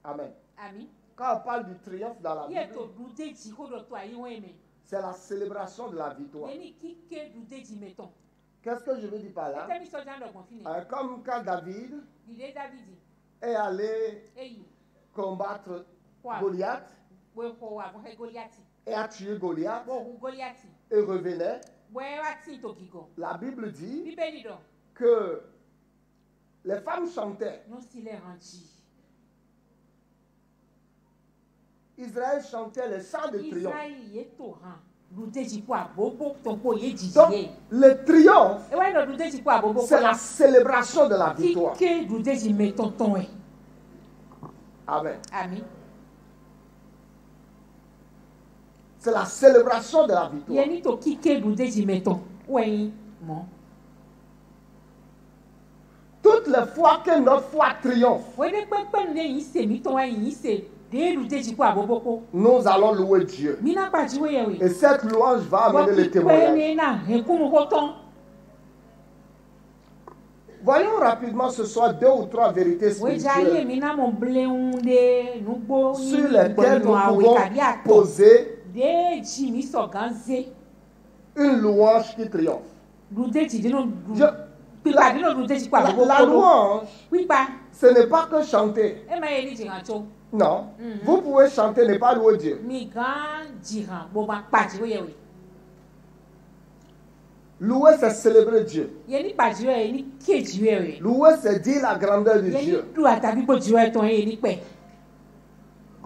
Amen. Quand on parle du triomphe dans la Bible, c'est la célébration de la victoire. Qu'est-ce que je veux dire par là? Comme quand David est allé combattre Goliath et a tué Goliath et revenait, la Bible dit que les femmes chantaient. Israël chantait les chants de triomphe. Donc, le triomphe, c'est la célébration de la victoire. Amen. C'est la célébration de la victoire. Toutes les fois que notre foi triomphe, nous allons louer Dieu. Et cette louange va amener le témoignage. Voyons rapidement ce soir 2 ou 3 vérités spirituelles sur lesquelles nous pouvons poser une louange qui triomphe. La louange, ce n'est pas que chanter. Non. Vous pouvez chanter, ne pas louer Dieu. Louer, c'est célébrer Dieu. Louer, c'est dire la grandeur de Dieu.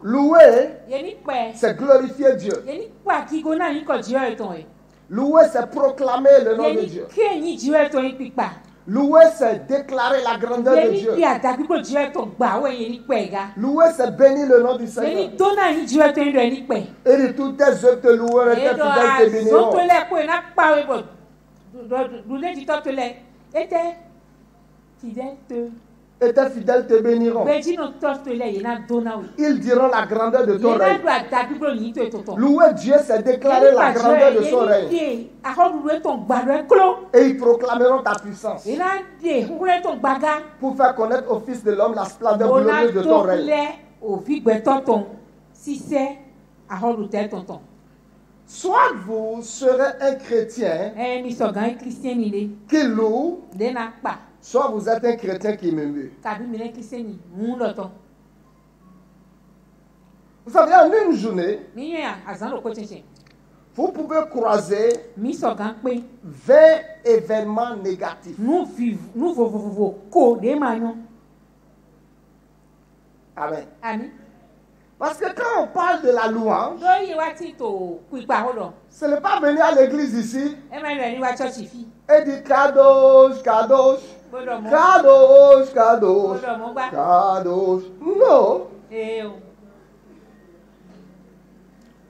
Louer, c'est glorifier Dieu. Louer, c'est proclamer le nom de Dieu. Louer, c'est déclarer la grandeur de Dieu. Louer, c'est bénir le nom du Seigneur. Et de toutes tes œuvres te loueront et tes fidèles te béniront. Et tes fidèles te béniront. Ils diront la grandeur de ton règne. Louer Dieu, c'est déclarer la grandeur de son règne. Et ils proclameront ta puissance pour faire connaître au Fils de l'homme la splendeur glorieuse de ton règne. Soit vous serez un chrétien qui loue, soit vous êtes un chrétien qui murmure. Vous savez, en une journée, vous pouvez croiser 20 événements négatifs. Amen. Parce que quand on parle de la louange, ce n'est pas venir à l'église ici et dire Kadosh, Kadosh, Kadosh, Kadosh, Kadosh. Non. Et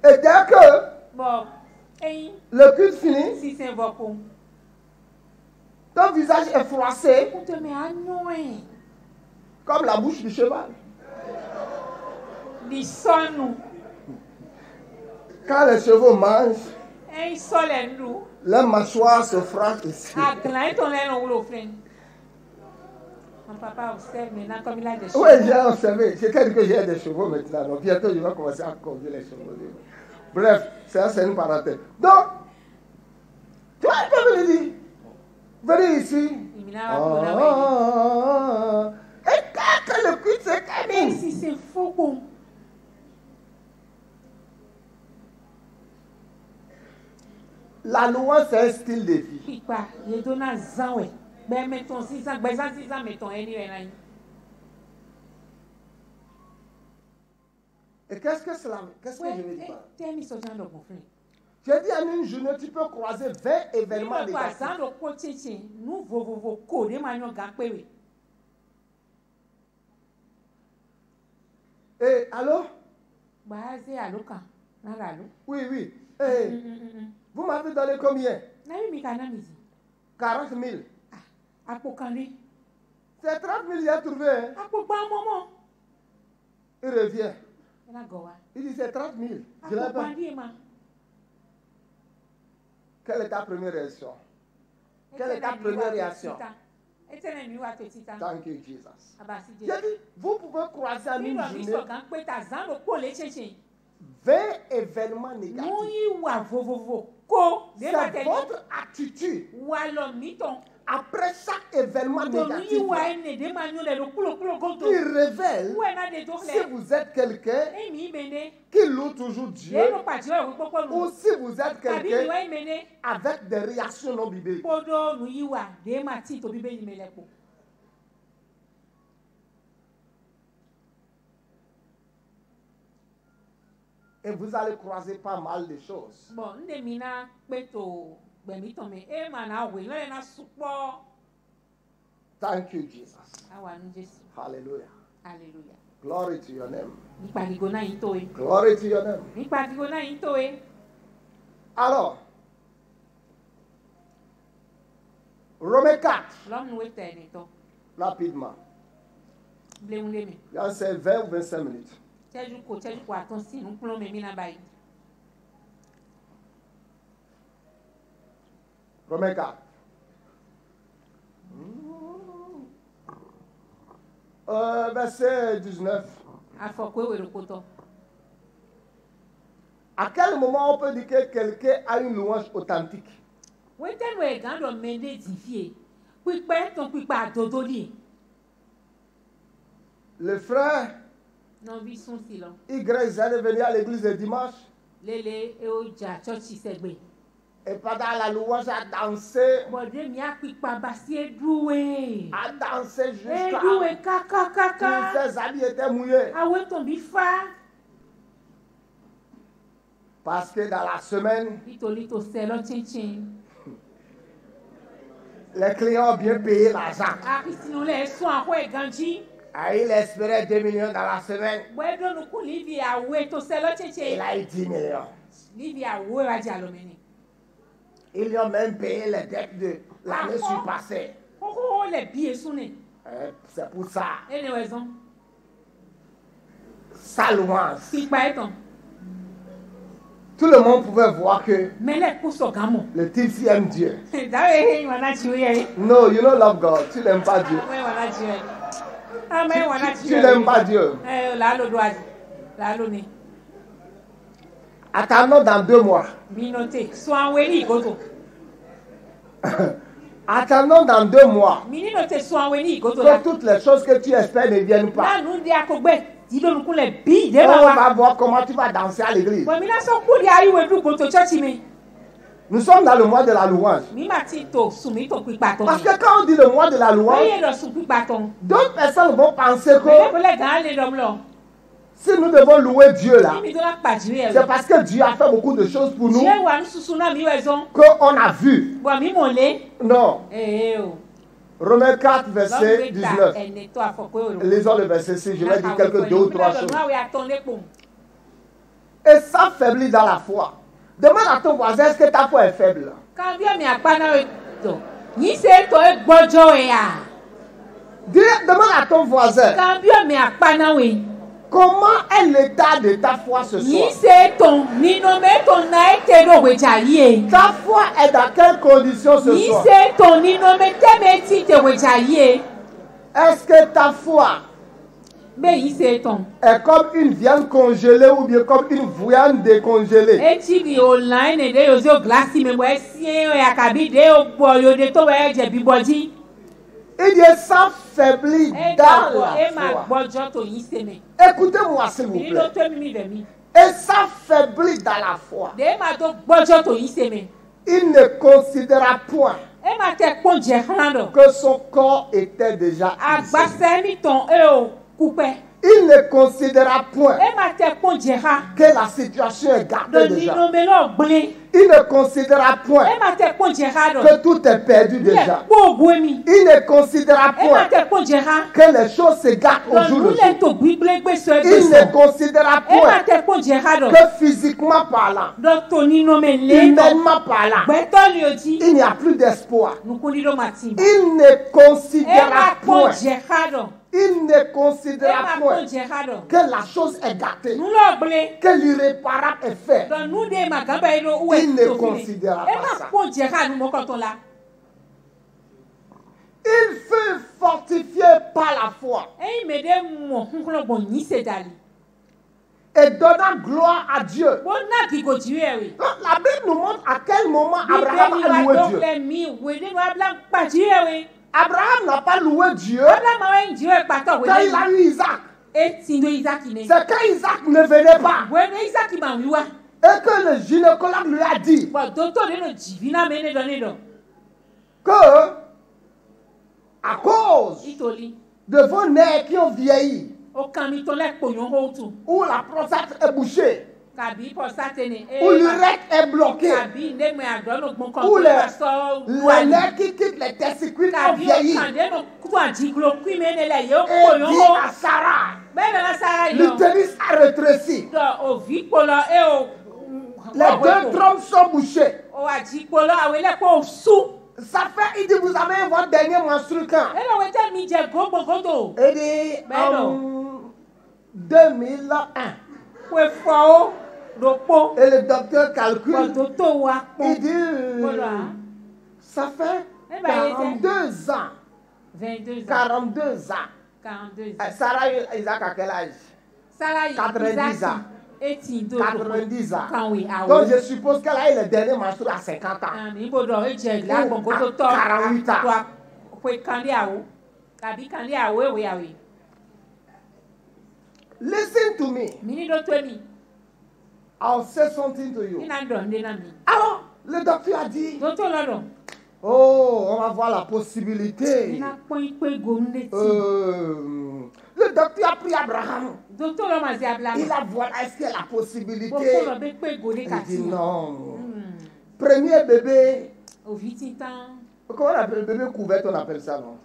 dès que le culte finit, ton visage est froissé comme la bouche du cheval. Quand les chevaux mangent, leur mâchoire se frappe ici. Mon papa observe maintenant comme il a des chevaux. Oui, j'ai observé. C'est quelqu'un que j'ai des chevaux maintenant. Donc bientôt, je vais commencer à conduire les chevaux. Bref, c'est une parenthèse. Donc, tu vois, il peut me dire, venez ici. Et quand le culte se termine. Si c'est faux, bon. La louange, c'est un style de vie. Et qu'est-ce que cela? Qu'est-ce que je veux dire? J'ai dit en une journée, tu peux croiser 20 événements négatifs. Et allô? Oui, oui. Hey, vous m'avez donné combien? 40 000. C'est 30 000 j'ai trouvé. Hein? Il revient. Il dit c'est 30 000. Je l'ai pas. Quelle est ta première réaction? Quelle est ta première réaction? Etene mi wa to tita. Thank you, Jesus. Abasi J'ai je. dit, vous pouvez croiser en Mi une lo mi journée so gan pe ta zan lo ko le cheche. 20 événements négatifs. Mu yi wa vovovo ko de ma C'est te votre attitude wa lo mi ton. après chaque événement To mi yi négatif wa ene de ma nyu le lo kulo goto. qui révèle Ou na de do si le. vous êtes quelqu'un E mi mene. qui loue toujours Dieu De lo pa je we popo ou nu. si vous êtes Abi mi quelqu'un wa mene. avec des réactions non bibliques. Podo nu yi wa de ma ti to bibeli mele ko. Et vous allez croiser pas mal de choses. Bon, nde mi na pe to gbemi ton me e ma na we le na supo. Thank you, Jesus. Awa nu Jesu. Hallelujah. Hallelujah. Glory to your name. Nípa gigo na yin to e. Glory to your name. Nípa gigo na yin to e. Alors, Romains 4, L'homme nous est un état. rapidement. Bleu le me. Il y a 20 ou 25 minutes. Tchaju ko attention nous plomb me na bayi. Romains 4. Verset 19. Afokwe we le koto. À quel moment on peut dire que quelqu'un a une louange authentique? Weten we gan do mende divie. Pipe ton pipa dodo li. Le frère Non vi son silon. Y est venu à l'église le dimanche Lele e o ja church segbe. et pendant la louange a dansé Bode mi a pipa basi doué. jusqu'à Doué kaka tous kaka. ses habits étaient mouillés. Awe ton bifa. Parce que dans la semaine, Lito selo chinchin. les clients ont bien payé l'argent. Ah, sinon les soins ouais ganji. Il espérait 2 millions dans la semaine. Bwedo nu ku livi awe to selo Il chinchin. a eu 10 millions. Livi awe wa jalomeni. Ils lui ont même payé les dettes de l'année surpassée. Oh, les billets sonné. C'est pour ça. Et les raisons. Sa louange. Si pas étant. Tout le monde pouvait voir que Mais les coups sont gamons. le type s'y aime Dieu. D'ailleurs, il m'a tué. No, you don't love God. Tu n'aimes pas Dieu. Oui, voilà Dieu. Ah, mais voilà Tu Dieu. n'aimes pas Dieu. Là, le doigt. Là, le nez. Attendons dans 2 mois. Minoté. Soit en weli, goto. Attendons dans 2 mois Mininoté, soit en weli, goto. que toutes les choses que tu espères ne viennent pas. Là, nous, dis à Kogbe. Dis-le, nous, les billes. On va voir comment tu vas danser à l'église. Bon, mina son coup de aïe, ou goto, tchotime. Nous sommes dans le mois de la louange. Mi matito, soumi ton quick bâton. Parce que quand on dit le mois de la louange, Voyez le sous quick bâton. d'autres personnes vont penser Mais que les gars, les hommes là. si nous devons louer Dieu là, Mi dola pas Dieu. c'est parce que Dieu a fait beaucoup de choses pour nous Dieu wa nous sousuna mi raison. qu'on a vu. Bon, mi molé. Non. Oh. Romains 4, verset 19. Lisons le verset 6. Je vais dire quelques 2 ou 3 choses. Et s'affaiblit dans la foi. Demande à ton voisin, est-ce que ta foi est faible? Quand Dieu m'a pas dans ni c'est toi bojo ya. Demande à ton voisin, Quand Dieu m'a pas dans oui. comment est l'état de ta foi ce Ni soir? c'est ton ni nommé ton na été do wechaye. Ta foi est dans quelles conditions ce Ni soir? c'est ton ni nommé te meti te wechaye. Est-ce que ta foi Mais il c'est ton. est comme une viande congelée ou bien comme une viande décongelée? Et tu dis online et de yo glace me boy sien ya kabi de o boyo de to we je bi body. Il dit s'affaiblit dans la foi. Écoutez-moi s'il vous plaît. Et s'affaiblit dans la foi. Il ne considéra point que son corps était déjà usé. Il ne considéra point que la situation est gâtée déjà. Il ne considéra point que tout est perdu déjà. Il ne considéra point que les choses se gâtent au jour le jour. Il ne considéra point que physiquement parlant, humainement parlant, il n'y a plus d'espoir. Il ne considéra point. Il ne considéra point que la chose est gâtée, que l'irréparable est fait. Il ne considéra pas ça. Il fut fortifié par la foi eyi me de mo kunkun bo yin se dali et donna gloire à Dieu. bo na ki ko jiwe we Donc, la Bible nous montre à quel moment Abraham Bíbélì a wa loué donc Dieu. le mi we de wa bla pa jiwe we Abraham n'a pas loué Dieu Abraham ma we jiwe pa to we quand il a eu Isaac. e tindo Isaac ne C'est quand Isaac ne venait pas we ne Isaac ma wiwa et que le gynécologue lui a dit bo docteur de no jivina me ne do que, à cause itoli de vos nerfs qui ont vieilli, o kan mi to le poyon ho tu où la prostate est bouchée, kabi po satene où l'urètre est bloqué, kabi ne me adono gbon kan où ko les so nerfs qui quittent les testicules ont kabi o vieilli. kan de no ku anjiglo kwi me ne le yo Et poyon dit ho à Sarah, be na sara yo l'utérus a rétréci. do o vi polo e o Les deux trompes sont bouchées. o aji polo awele ko su Ça fait, il dit, vous avez votre dernier menstru quand? e lo we te mi je gogo godo Il dit, Ben en 2001. we fo o do po Et le docteur bo calcule, do to wa il pon dit, voilà ça fait Eh ben, il 42 ans. 22 ans 42 ans. 42 ans Sarah et Isaac à quel âge? Sarah 90 ans. et tindo 90 ans. kan we awo Donc je suppose qu'elle a eu le dernier menstru à 50 ans. ani bo do e je la gbon ko to to 48 ans. to ko kan di awo kabi kan di awo e we awe Listen to me. mi ni do to mi I'll say something to ni you. na do nde na mi Alors, le docteur a dit, do to lo do oh, on va voir la ni possibilité. na pon ipe go nde ti Le docteur a pris Abraham. do to lo ma si abla Il a vu, est-ce qu'il y a la bo possibilité? ko lo be pe go de Il ka dit ti non. Premier bébé, o vi ti tan comment on appelle le bébé couvert, on appelle ça, non?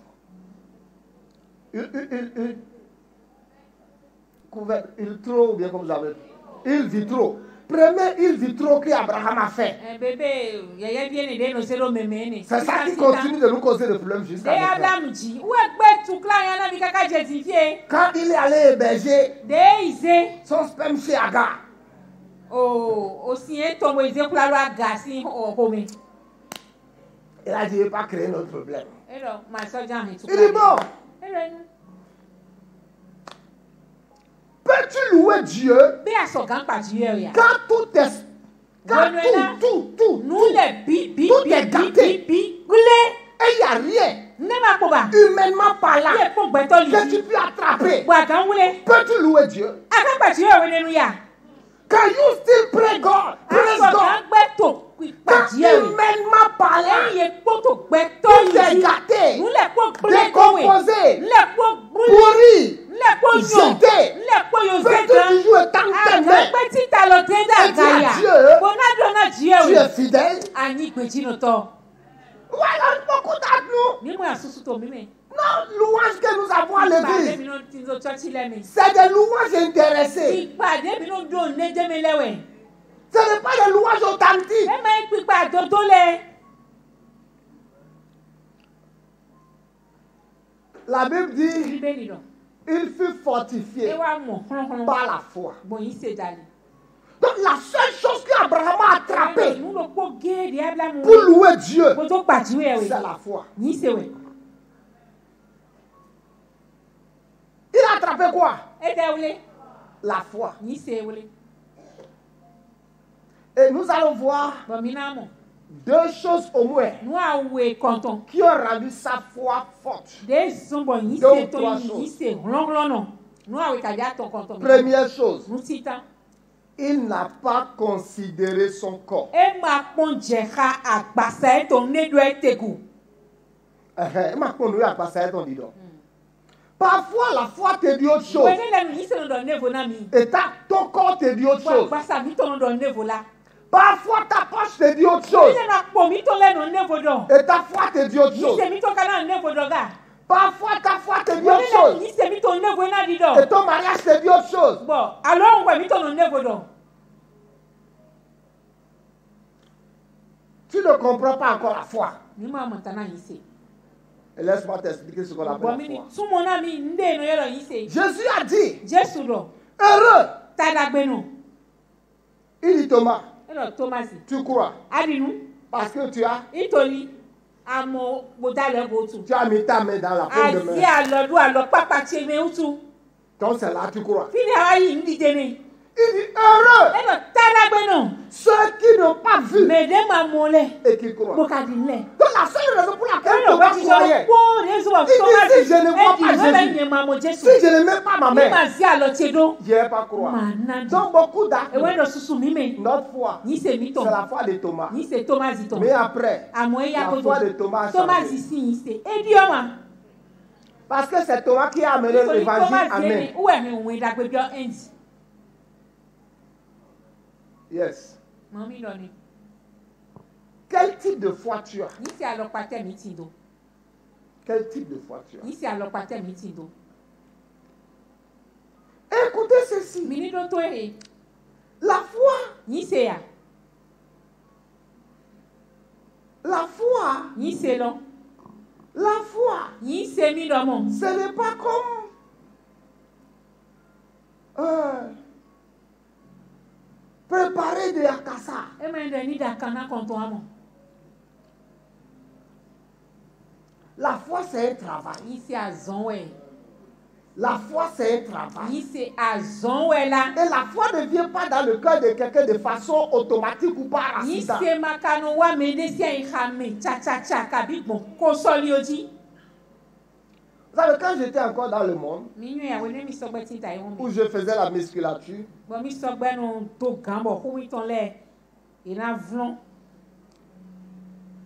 Couvert, il trop, ou bien comme vous avez dit. Il vitro. Premier il vitro qu'Abraham a fait. bébé yeye bien ne no se lo meme ne C'est ça qui continue de nous causer des problèmes jusqu'à de maintenant. abla ji wo gbe tu kla yan na mi kaka je ti fie Quand il est allé héberger de ize son sperme chez Agar, o si e to mo ize kula lo aga si o home il a dit, il ne veut pas créer notre problème. e lo ma so jan he tu Il dit, bon, peux-tu louer Dieu be aso gan pa ji e ya quand tout est... Quand tout, nu le bi tout est gâté. gule Et il n'y a rien, ne ma ko ba humainement parlant, ye ko gbe to que li tu peux attraper. bo agan wule Peux-tu louer Dieu? agan pa ji e we nenu ya Can you still pray God? Praise aso God. gan gbe to pa Quand ji e we humainement parlant, ye ko to gbe to tout est li gâté, nu le ko gble ko we décomposé, le ko gble pourri, le ko yo jeté. le ko yo Peux-tu zegan toujours étendre tes agan mains? gbe ti ta lo te da Et dis à ga ya Dieu, bo na do na ji e tu we es fidèle. ani gbe ji no to Voilà beaucoup d'entre nous. ni mo asusu to mi me Non, louanges que nous avons à l'église, mi no ti zo church le mi c'est des louanges intéressées. ìpàdé mi no do ne je mi lewe Ce n'est pas des louanges authentiques. e ma ipipa dodo le La Bible dit, bíbélì lọ il fut e fortifié wa mọ hánhán par la foi. gbọ̀nyìn ṣe jalè. Donc la seule chose qu'Abraham a attrapée ìlú ló kó géèdì abrahamu pour louer Dieu, kó tó pàtíwé ẹ̀wẹ̀ c'est la foi. yìí ṣe wẹ̀. Il a attrapé quoi? e tẹ wọlé La foi. yìí ṣe wọlé Et nous allons voir bọ̀mí náà mọ̀ deux choses au moins nú àwẹ̀ kọ̀ntàn qui ont rendu sa foi forte. dé sunbọ̀ yìí Deux ṣe ou tó trois yìí choses. ṣe rọ́nglọ́nà nú àwẹ̀ kàdé àtọ̀ kọ̀ntàn Première chose, nú títàn il n'a pas considéré son corps. e máa pọ́n jẹ̀ka àgbàsá ẹ̀ tó nédú ẹ̀ tẹ̀gù. Il m'a connu à passer ton didon. Parfois, la foi te dit autre chose. wẹ́n lẹ́nu yìí sọ̀rọ̀ dọ̀ névo náà mi. Et ton corps te dit autre chose. àgbàsá mi tọ̀nà dọ̀ névo la. Parfois, ta poche te dit autre wẹ́n chose. lẹ́nu àpò mi tó lẹ́nu névo dọ̀. Et ta foi te dit autre yìí chose. ṣe mi tó kaná névo dọ̀ gà. Parfois, ta foi te dit wẹ́n autre lẹ́nu chose. yìí ṣe mi tó névo náà di Et dọ̀. ton mariage te dit autre chose. bọ̀ àlọ́ ń wẹ̀ mi tọ̀nà névo dọ̀. Tu ne comprends pas encore la foi. mi máa mọ̀ tán náà yìí ṣe. Et laisse-moi t'expliquer ce qu'on bọ̀ appelle mi la ni foi. túmọ̀ náà mi ń dé inú yẹ̀rọ yìí ṣe. Jésus a dit, jésù dọ̀ heureux. tàdàgbẹ́nu Il dit Thomas, ẹ lọ tómásì. tu crois adinu parce que tu as. ìtòlí amo bodale botu. Tu as mis ta main dans la paume de Azi main. alodu alo papa cheme utu. Donc c'est là que tu crois. Fini ayi ndi dene. Il dit heureux Eno tala gbeno. ceux qui n'ont pas vu Mede mamole. et qui croient. Bokadinle. Donc la seule raison pour laquelle Eno Thomas bati croyait, si je ne vois pas Jésus, si je ne mets pas ma main, je ne vais pas croire. Donc beaucoup d'actes, notre foi, c'est la foi de Thomas. Mais après, la foi de Thomas a changé. Parce que c'est Thomas qui a amené l'évangile à main. Yes. Quel type de foi tu as? Quel type de foi tu as? Écoutez ceci. La foi. La foi. La foi. Ce n'est pas comme préparer de yakasa. La foi, c'est un travail. La foi, c'est un travail. Et la foi ne vient pas dans le cœur de quelqu'un de façon automatique ou par accident. Vous savez, quand j'étais encore dans le monde, où je faisais la musculature,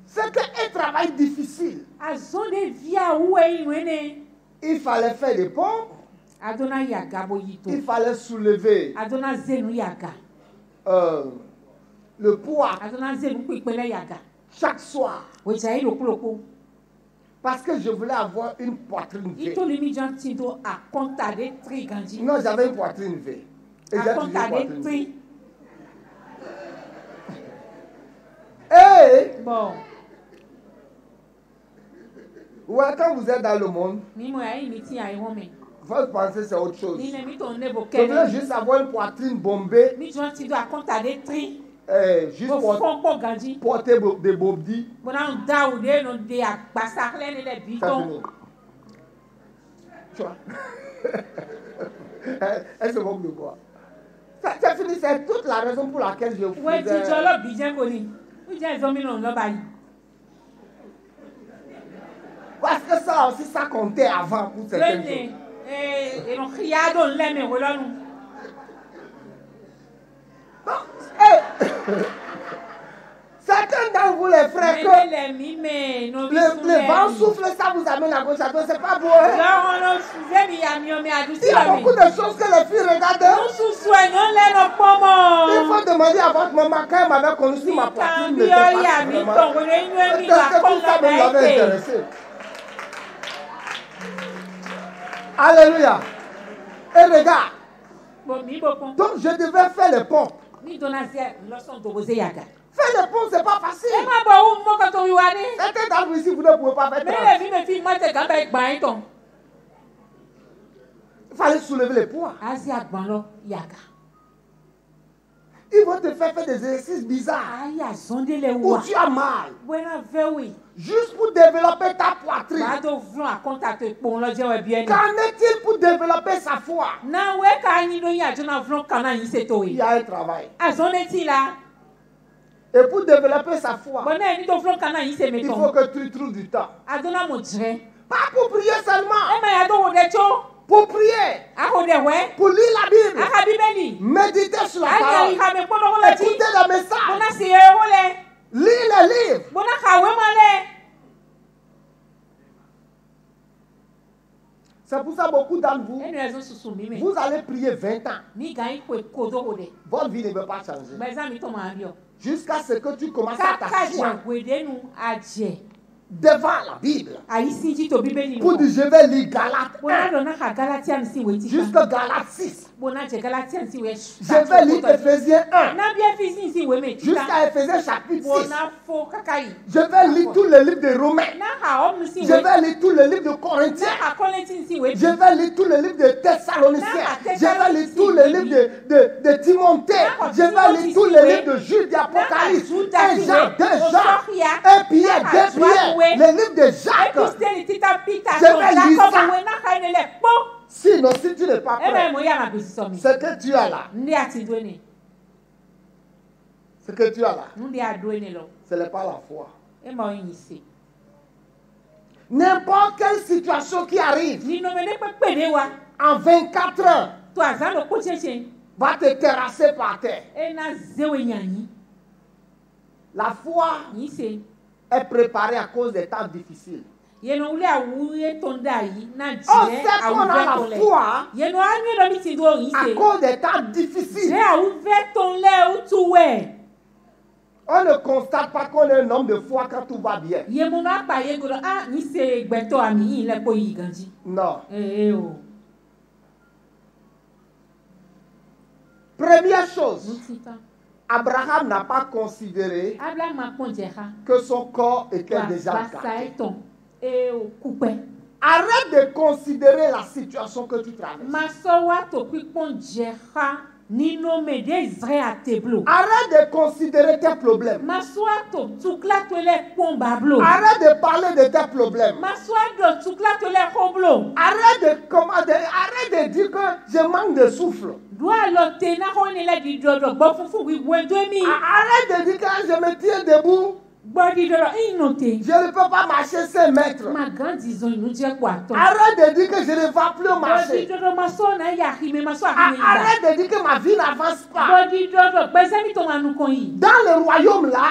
c'était un travail difficile. Il fallait faire des pompes. Il fallait soulever le poids chaque soir. Parce que je voulais avoir une poitrine V. Non, j'avais une poitrine V. Et j'ai toujours une poitrine V. Et ouais, quand vous êtes dans le monde, votre pensée c'est autre chose. Je voulais juste avoir une poitrine bombée. Juste porter des bobdis. Tu vois? Elle se moque de quoi? C'est fini, c'est toute la raison pour laquelle je faisais... Parce que ça aussi, ça comptait avant pour certaines choses. Certains d'entre vous, les frères, que le vent souffle, ça vous amène à gauche à droite, c'est pas beau. Hein? Il y a beaucoup de choses que les filles regardent. Il faut demander à votre maman quand elle m'avait connu si ma poitrine n'était pas vraiment. Peut-être que tout ça me l'avait intéressé. Alléluia. Et regarde. Donc je devais faire les pompes. Faire les pompes, c'est pas facile. Certains d'entre vous ici, vous ne pouvez pas faire ça. Il fallait soulever les poids. Ils vont te faire des exercices bizarres. Où tu as mal. Juste pour développer ta poitrine. Qu'en est-il pour développer sa foi? Il y a un travail. Et pour développer sa foi, il faut que tu trouves du temps. Pas pour prier seulement. Pour prier. Pour lire la Bible. Méditer sur la parole. Écouter le message. Lire les livres. C'est pour ça que beaucoup d'entre vous, vous allez prier 20 ans. Votre vie ne veut pas changer. Jusqu'à ce que tu commences à t'asseoir devant la Bible. Pour dire, je vais lire Galates 1 jusqu'à Galates 6. Je vais lire Ephésiens 1 jusqu'à Ephésiens chapitre 6. Je vais lire tous les livres de Romains. Je vais lire tous les livres de Corinthiens. Je vais lire tous les livres de Thessaloniciens. Je vais lire tous les livres de Timothée. Je vais lire tous les livres de Jude, d'Apocalypse, 1 Jean, 2 Jean, 1 Pierre, 2 Pierre. le livre de Jacques. Je vais lire ça. Sinon, si tu n'es pas prêt, ce que tu as là, ce que tu as là, ce n'est pas la foi. N'importe quelle situation qui arrive, en 24 heures, va te terrasser par terre. La foi est préparée à cause des temps difficiles. On sait qu'on a la foi à cause des temps difficiles. On ne constate pas qu'on est un homme de foi quand tout va bien. Non. Première chose, Abraham n'a pas considéré que son corps était déjà gâté. Arrête de considérer la situation que tu traverses. Arrête de considérer tes problèmes. Arrête de parler de tes problèmes. Arrête de dire que je manque de souffle. Arrête de dire que je me tiens debout. Je ne peux pas marcher 5 mètres. Arrête de dire que je ne vais plus marcher. Arrête de dire que ma vie n'avance pas. Dans le royaume là,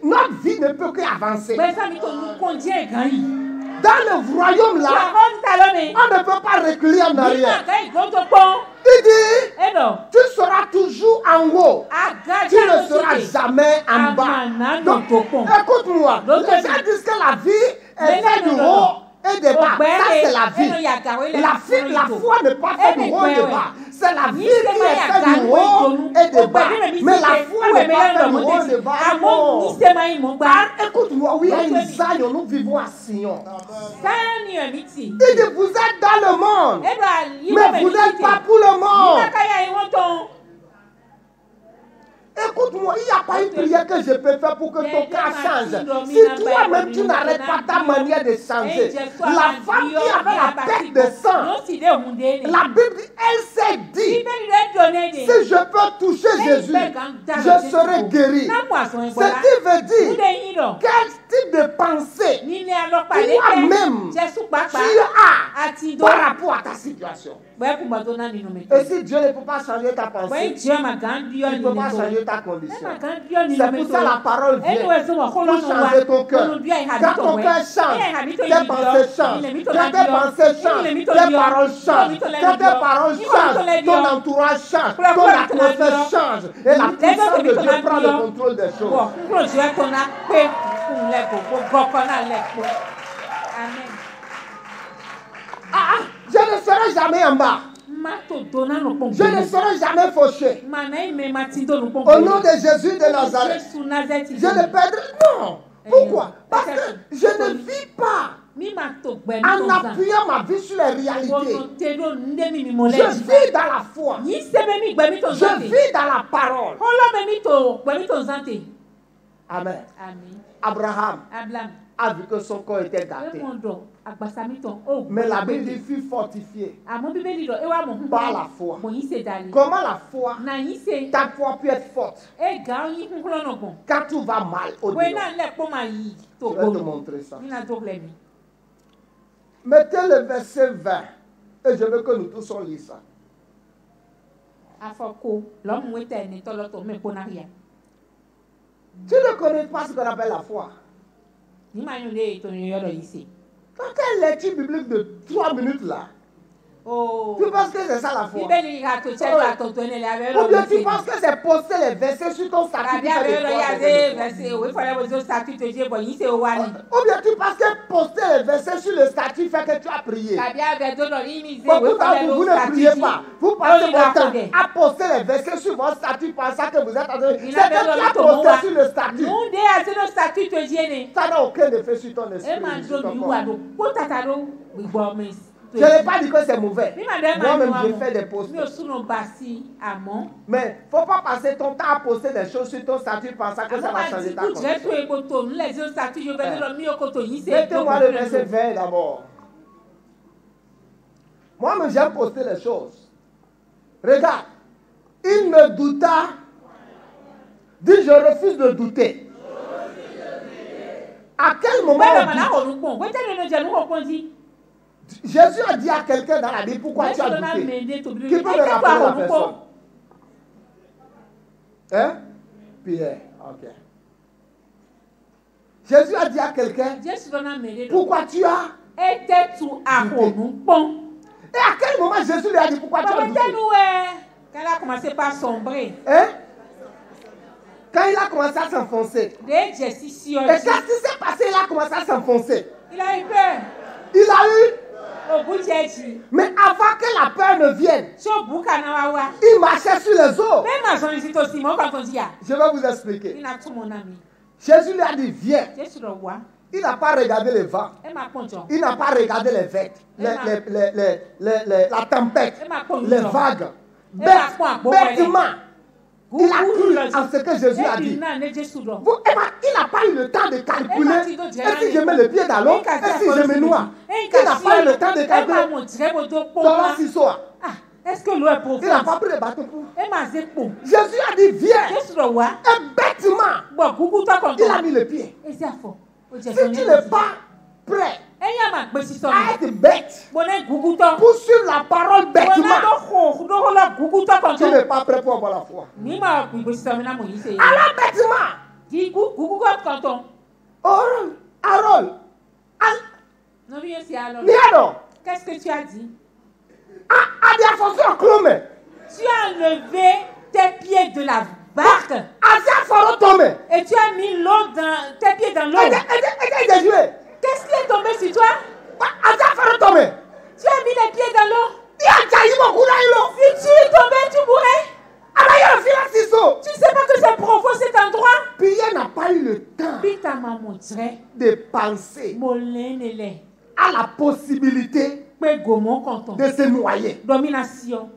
notre vie ne peut qu'avancer. Dans le royaume là, on ne peut pas reculer en arrière. Il dit, tu seras toujours en haut. Tu ne seras jamais en bas. Donc, écoute-moi. Les gens disent que la vie est faite du haut et de bas. Ça, c'est la vie. La foi n'est pas faite du haut et de bas. C'est la vie qui est faite du haut et de bas. Mais la foi n'est pas faite du haut et de bas. Écoute-moi, oui, à une Zion, nous vivons à Sion. Il dit, vous êtes dans le monde, mais vous n'êtes pas pour le monde. Écoute-moi, il n'y a pas une prière que je peux faire pour que ton cas change. Si toi-même tu n'arrêtes pas ta manière de changer, la femme qui avait la perte de sang, la Bible, elle s'est dit, si je peux toucher Jésus, je serai guéri. Ce qui veut dire, quel type de pensée toi-même tu as par rapport à ta situation. Et si Dieu ne peut pas changer ta pensée, il ne peut pas changer ta condition. C'est pour ça la parole vient pour changer ton cœur. Quand ton cœur change, tes pensées changent. Quand tes pensées changent, tes paroles changent. Quand tes paroles changent, ton entourage change. Ton atmosphère change. Et la puissance de Dieu prend le contrôle des choses. Amen. Je ne serai jamais en bas. Je ne serai jamais fauché. Au nom de Jésus de Nazareth, je ne perdrai. Non. Pourquoi? Parce que je ne vis pas en appuyant ma vie sur les réalités. Je vis dans la foi. Je vis dans la parole. Amen. Abraham a vu que son corps était gâté. Mais la Bible dit fut fortifié par la foi. Comment la foi, ta foi peut être forte quand tout va mal au-delà? Je vais te montrer ça. Mettez le verset 20 et je veux que nous tous on lise ça. Tu ne connais pas ce qu'on appelle la foi. Dans quelle lecture biblique de 3 minutes là? Tu penses que c'est ça la foi? Ou bien tu penses que c'est poster les versets sur ton statut? Ou bien tu penses que poster les versets sur le statut fait que tu as prié? Vous ne priez pas. Vous passez votre temps à poster les versets sur votre statut pensant que vous êtes en train de... C'est que tu as posté sur le statut. Ça n'a aucun effet sur ton esprit, sur ton corps. Je n'ai pas dit que c'est mauvais. Mi ma dem Moi-même, anu je fais des posts. mi o suno basi amon. Mais il ne faut pas passer ton temps à poster des choses sur ton statut pensant que ça va changer ta condition. Mettez-moi le verset 20 d'abord. Moi-même, j'aime poster les choses. Regarde. Il ne douta. Dis, je refuse de douter. À quel moment Jésus a dit à quelqu'un dans la Bible, pourquoi tu as douté? Qui peut me rappeler la personne? Hein? Pierre, ok. Jésus a dit à quelqu'un, pourquoi tu as douté? Et à quel moment Jésus lui a dit, pourquoi tu as douté? Quand il a commencé par sombrer. Hein? Quand il a commencé à s'enfoncer. Et qu'est-ce qui s'est passé? Il a commencé à s'enfoncer. Il a eu peur. Il a eu. Mais avant que la peur ne vienne, il marchait sur les eaux. Je vais vous expliquer. Jésus lui a dit, viens. Il n'a pas regardé les vents. Il n'a pas regardé les vêtements, la tempête, les vagues. Bêtement. Il a cru en ce que Jésus a dit. Il n'a pas eu le temps de calculer. Et si je mets le pied dans l'eau, et si je me noie, il n'a pas eu le temps de calculer. Est-ce que l'eau est profonde? Il n'a pas pris le bateau pour. Jésus a dit, viens. Et bêtement, il a mis le pied. Si tu n'es pas prêt à être bête pour suivre la parole bêtement, tu n'es pas prêt pour avoir la foi. Alors bêtement, Harold, qu'est-ce que tu as dit? Tu as enlevé tes pieds de la barque et tu as mis l'eau dans tes pieds dans l'eau. Qu'est-ce qui est tombé sur toi? Tu as mis les pieds dans l'eau. Si tu es tombé, tu mourrais. Tu ne sais pas que c'est profond cet endroit. Pierre n'a pas eu le temps de penser à la possibilité de se noyer. Domination.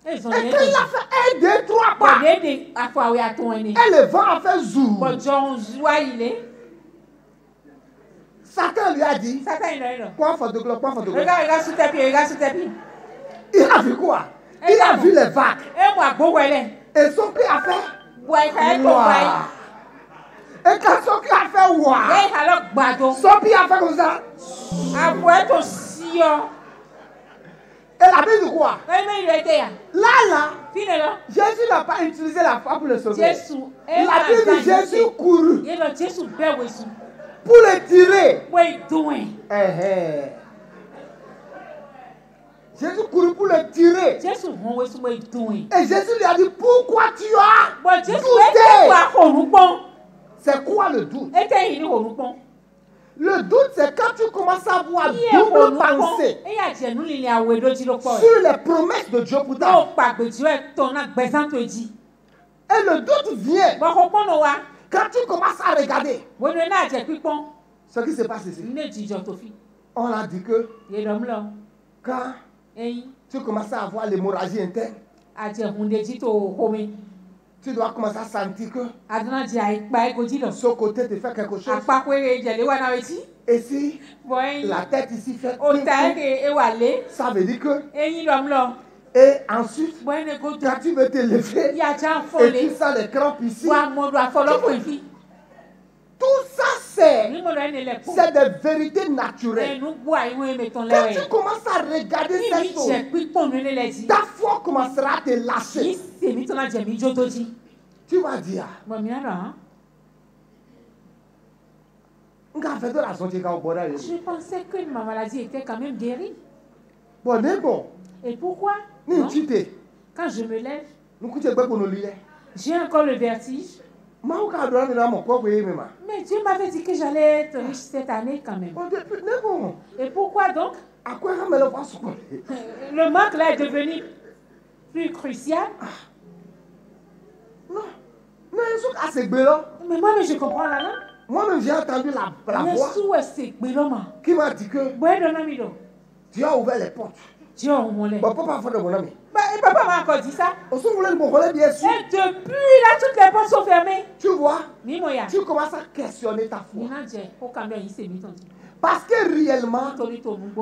Et quand il a fait 1, 2, 3 pas, et le vent a fait zou. Satan lui a dit, point faute de gloire, point faute de gloire. Regarde sous tes pieds, regarde sous tes pieds. Il a vu quoi? Il a vu les vagues. Et son pied a fait ouah. Et quand son pied a fait ouah, son pied a fait comme ça. Et la Bible dit quoi? Là, Jésus n'a pas utilisé la foi pour le sauver. La Bible dit Jésus courut pour le tirer. Jésus courut pour le tirer. Et Jésus lui a dit, pourquoi tu as douté? C'est quoi le doute? Le doute, c'est quand tu commences à avoir double pensée sur les promesses de Dieu pour toi. Et le doute vient quand tu commences à regarder ce qui se passe ici. On a dit que quand tu commences à avoir l'hémorragie interne, tu dois commencer à sentir que ce côté te fait quelque chose. Et si la tête ici fait ça veut dire que... Et ensuite, quand tu veux te lever, et tu sens les crampes ici, tout ça c'est des vérités naturelles. Quand tu commences à regarder ces choses, ta foi commencera à te lâcher. Tu vas dire, je pensais que ma maladie était quand même guérie. Et pourquoi? Non. Quand je me lève, j'ai encore le vertige. Mais Dieu m'avait dit que j'allais être riche cette année quand même. Et pourquoi donc? Le manque là est devenu plus crucial. Mais moi, je comprends la langue. Moi-même, j'ai entendu la voix qui m'a dit que Dieu a ouvert les portes. Bon, papa fait de mon ami. Papa m'a encore dit ça. Au son volet de mon collègue, bien sûr. Et depuis là, toutes les portes sont fermées. Tu vois, tu commences à questionner ta foi. Parce que réellement,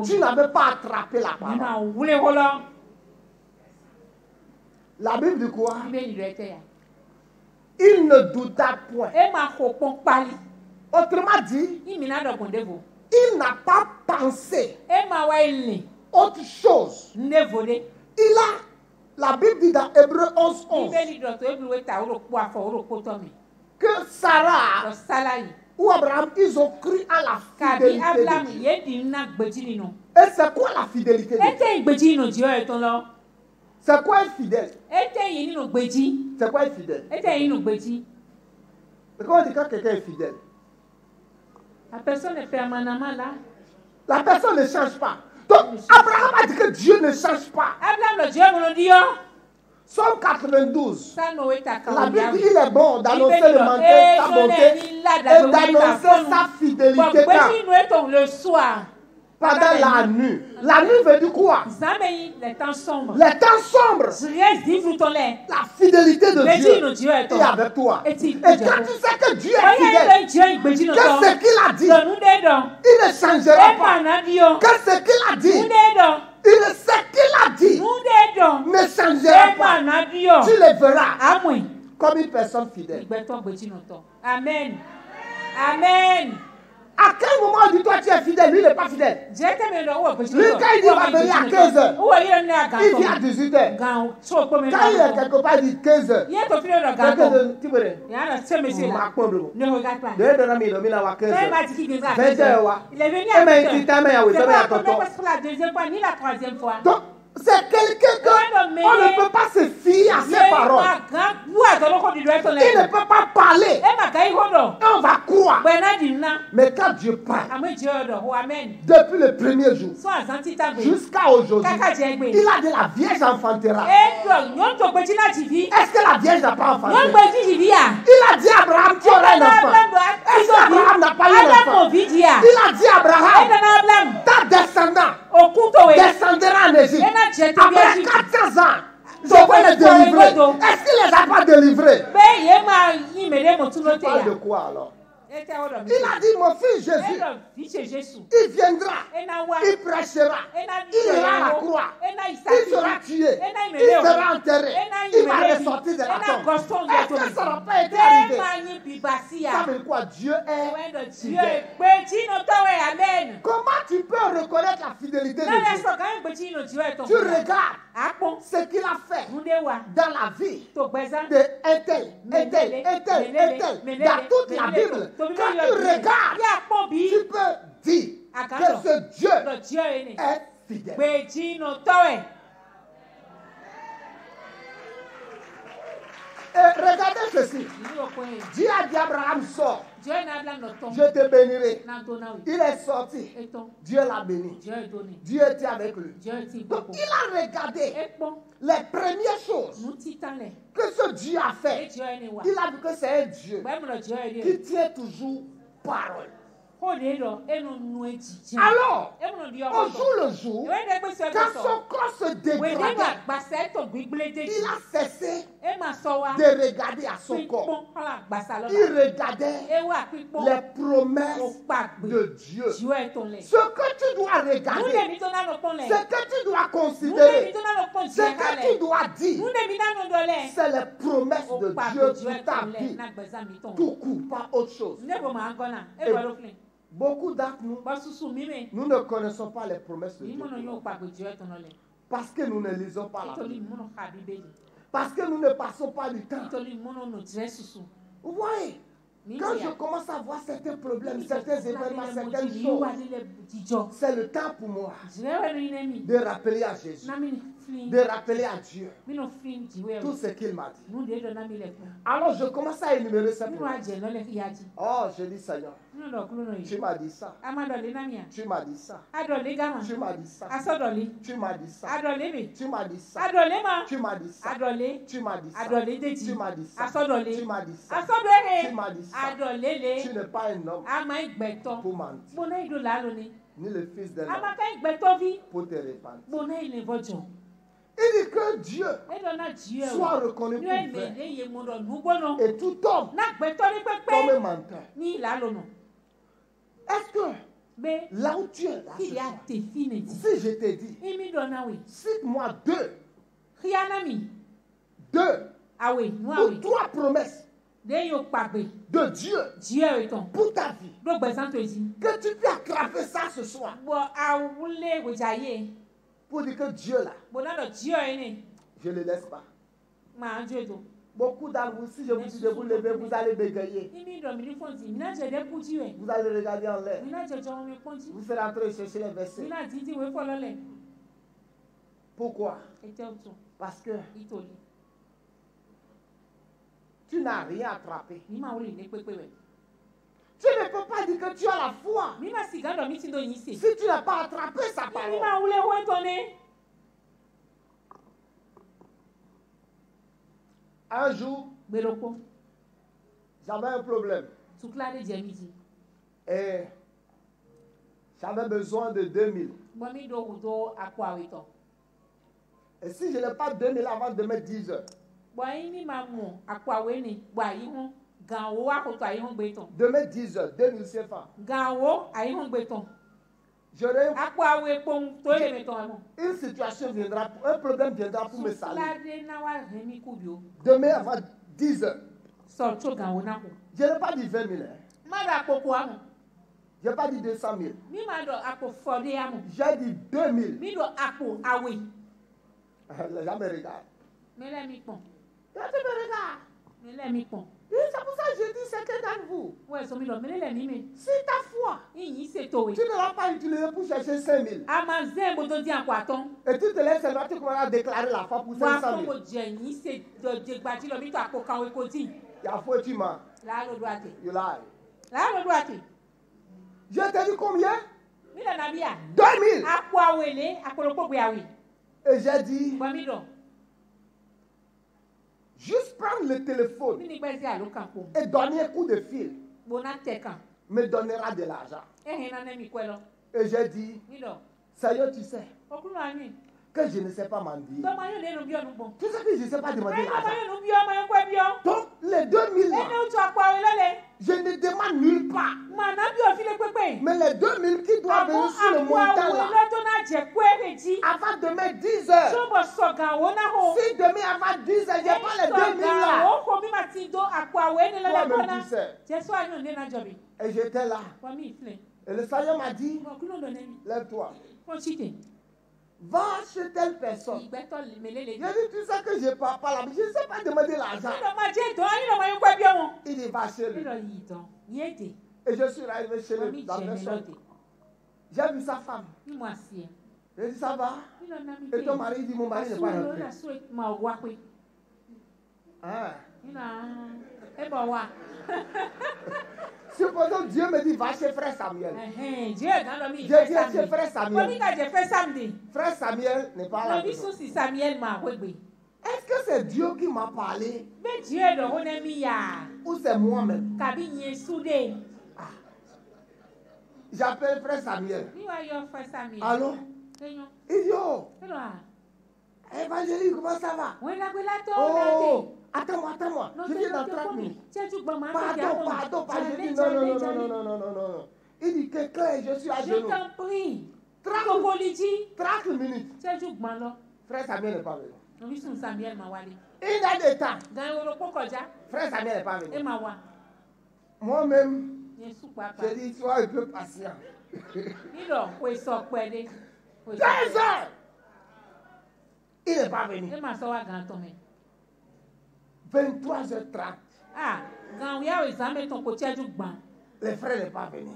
tu n'avais pas attrapé la parole. La Bible dit quoi? Il ne douta point. Autrement dit, il n'a pas pensé autre chose. Il a, la Bible dit dans Hébreux 11:11 que Sarah ou Abraham, ils ont cru à la fidélité de Dieu. Et c'est quoi la fidélité de Dieu? C'est quoi être fidèle? C'est quoi être fidèle? Mais comment on dit quand quelqu'un est fidèle? La personne est permanemment là. La personne ne change pas. Donc, Abraham a dit que Dieu ne change pas. Somme 92. La Bible dit il est bon d'annoncer le menteur, sa bonté et d'annoncer sa fidélité le soir. Pendant la nuit. La nuit veut dire quoi? Les temps sombres. Les temps sombres. La fidélité de Dieu est avec toi. Et quand tu sais que Dieu est fidèle, que ce qu'il a dit, il ne changera pas. Que ce qu'il a dit, ne changera pas. Tu le verras comme une personne fidèle. Amen. Amen. À quel moment on dit toi tu es fidèle, lui il n'est pas fidèle? Lui quand il dit va venir à 15h, il vient à 18h. Quand il est quelque part, il dit 15h. Ne regarde pas. Il est venu à 20h. C'est pas la première fois, c'est la deuxième fois, ni la troisième fois. Donc, c'est quelqu'un qu'on ne peut pas se fier à ses paroles. Il ne peut pas parler. Et on va croire. Mais quand Dieu parle, depuis le premier jour jusqu'à aujourd'hui, il a dit la Vierge enfantera. Est-ce que la Vierge n'a pas enfanté? Il a dit à Abraham, tu auras un enfant. Est-ce qu'Abraham n'a pas eu un enfant? Il a dit à Abraham, ta descendant descendra en Égypte. Après 400 ans, je vais les délivrer. Est-ce qu'il ne les a pas délivrés? Tu parles de quoi alors? Il a dit, mon fils Jésus, il viendra, il prêchera, il ira à la croix, il sera tué, il sera enterré, il va ressortir de la tombe. Est-ce que ça n'a pas été arrivé? Ça veut dire quoi? Dieu est fidèle. Comment tu peux reconnaître la fidélité de Dieu? Tu regardes ce qu'il a fait dans la vie de un tel. Dans toute la Bible, quand tu regardes, tu peux dire que ce Dieu est fidèle. Et regardez ceci. Dieu a dit à Abraham, sors. Je te bénirai. Il est sorti. Dieu l'a béni. Dieu était avec lui. Donc il a regardé les premières choses que ce Dieu a fait. Il a vu que c'est un Dieu qui tient toujours parole. Alors, au jour le jour, quand son corps se dégradait, il a cessé de regarder à son corps. Il regardait les promesses de Dieu. Ce que tu dois regarder, ce que tu dois considérer, ce que tu dois dire, c'est les promesses de Dieu pour ta vie. Tout court, pas autre chose. Beaucoup d'entre nous, nous ne connaissons pas les promesses de Dieu. Parce que nous ne lisons pas la Bible. Parce que nous ne passons pas du temps. Vous voyez, quand je commence à voir certains problèmes, certains événements, certaines choses, c'est le temps pour moi de rappeler à Jésus, de rappeler à Dieu tout ce qu'il m'a dit. Alors je commence à énumérer ça. Oh, je dis Seigneur, Tu m'as dit ça. Tu m'as dit ça. Tu m'as dit ça. Tu m'as dit ça. Tu m'as dit ça. Tu m'as dit ça. Tu m'as dit ça. Tu m'as dit ça. Tu m'as dit ça. Tu m'as dit ça. Tu n'es pas un homme pour mentir, ni le fils de l'homme pour te répandre. Il dit que Dieu soit reconnu pour vrai et tout homme comme un menteur. Est-ce que là où tu es là, si je t'ai dit, cite-moi deux ou trois promesses de Dieu pour ta vie, que tu peux attraper ça ce soir pour dire que Dieu là, je ne le laisse pas. Beaucoup d'entre vous, si je vous dis de vous lever, vous allez bégayer. Vous allez regarder en l'air. Vous serez en train de chercher les versets. Pourquoi? Parce que tu n'as rien attrapé. Tu ne peux pas dire que tu as la foi si tu n'as pas attrapé sa parole. Un jour, j'avais un problème. Et j'avais besoin de 2000. Et si je n'ai pas 2000 avant de mettre 10 heures, de mettre 10 heures, 2000 CFA, j'aurais une situation viendra, un problème viendra pour me salir. Demain avant 10 heures. Je n'ai pas dit 20 000. Je n'ai pas dit 200 000. J'ai dit 2000. Les gens me regardent. C'est pour ça que je dis certains d'entre vous. Si ta foi, tu ne l'as pas utilisé pour chercher 5 000. Et tu te laisses seulement, tu commences à déclarer la foi pour 500 000. Il y a foi, tu mens. You lie. Je t'ai dit combien? 2000. Et j'ai dit, juste prendre le téléphone et donner un coup de fil me donnera de l'argent. Et j'ai dit, Seigneur, tu sais que je ne sais pas mentir. Tu sais que je ne sais pas demander l'argent. Donc, les 2000 là, je ne demande nulle part. Mais les 2000 qui doivent venir sur le montant là, avant de mettre 10 heures. Si demain avant 10 heures, je n'ai pas les 2000 là. Toi-même tu sais. Et j'étais là. Et le Seigneur m'a dit, lève-toi. Va chez telle personne. J'ai dit, tu sais que je ne parle pas là, mais je ne sais pas demander l'argent. Il dit, va chez lui. Et je suis arrivé chez lui dans la maison. J'ai vu sa femme. J'ai dit, ça va? Et ton mari dit, mon mari n'est pas rentré. Supposons Dieu me dit, va chez frère Samuel. J'ai dit chez frère Samuel. Frère Samuel n'est pas là. Est-ce que c'est Dieu qui m'a parlé? Ou c'est moi-même? J'appelle frère Samuel. Allô? Il dit, oh, évangélique, comment ça va? Oh, attends-moi. Je viens dans 30 minutes. Pardon. Je dis non. Il dit que Claire, je suis à genoux. Je t'en prie. 30 minutes. Frère Samuel n'est pas venu. Il y a des temps. Frère Samuel n'est pas venu. Moi-même, j'ai dit, sois un peu patient. 2 heures. Il n'est pas venu. 23h30. Les frères n'est pas venu.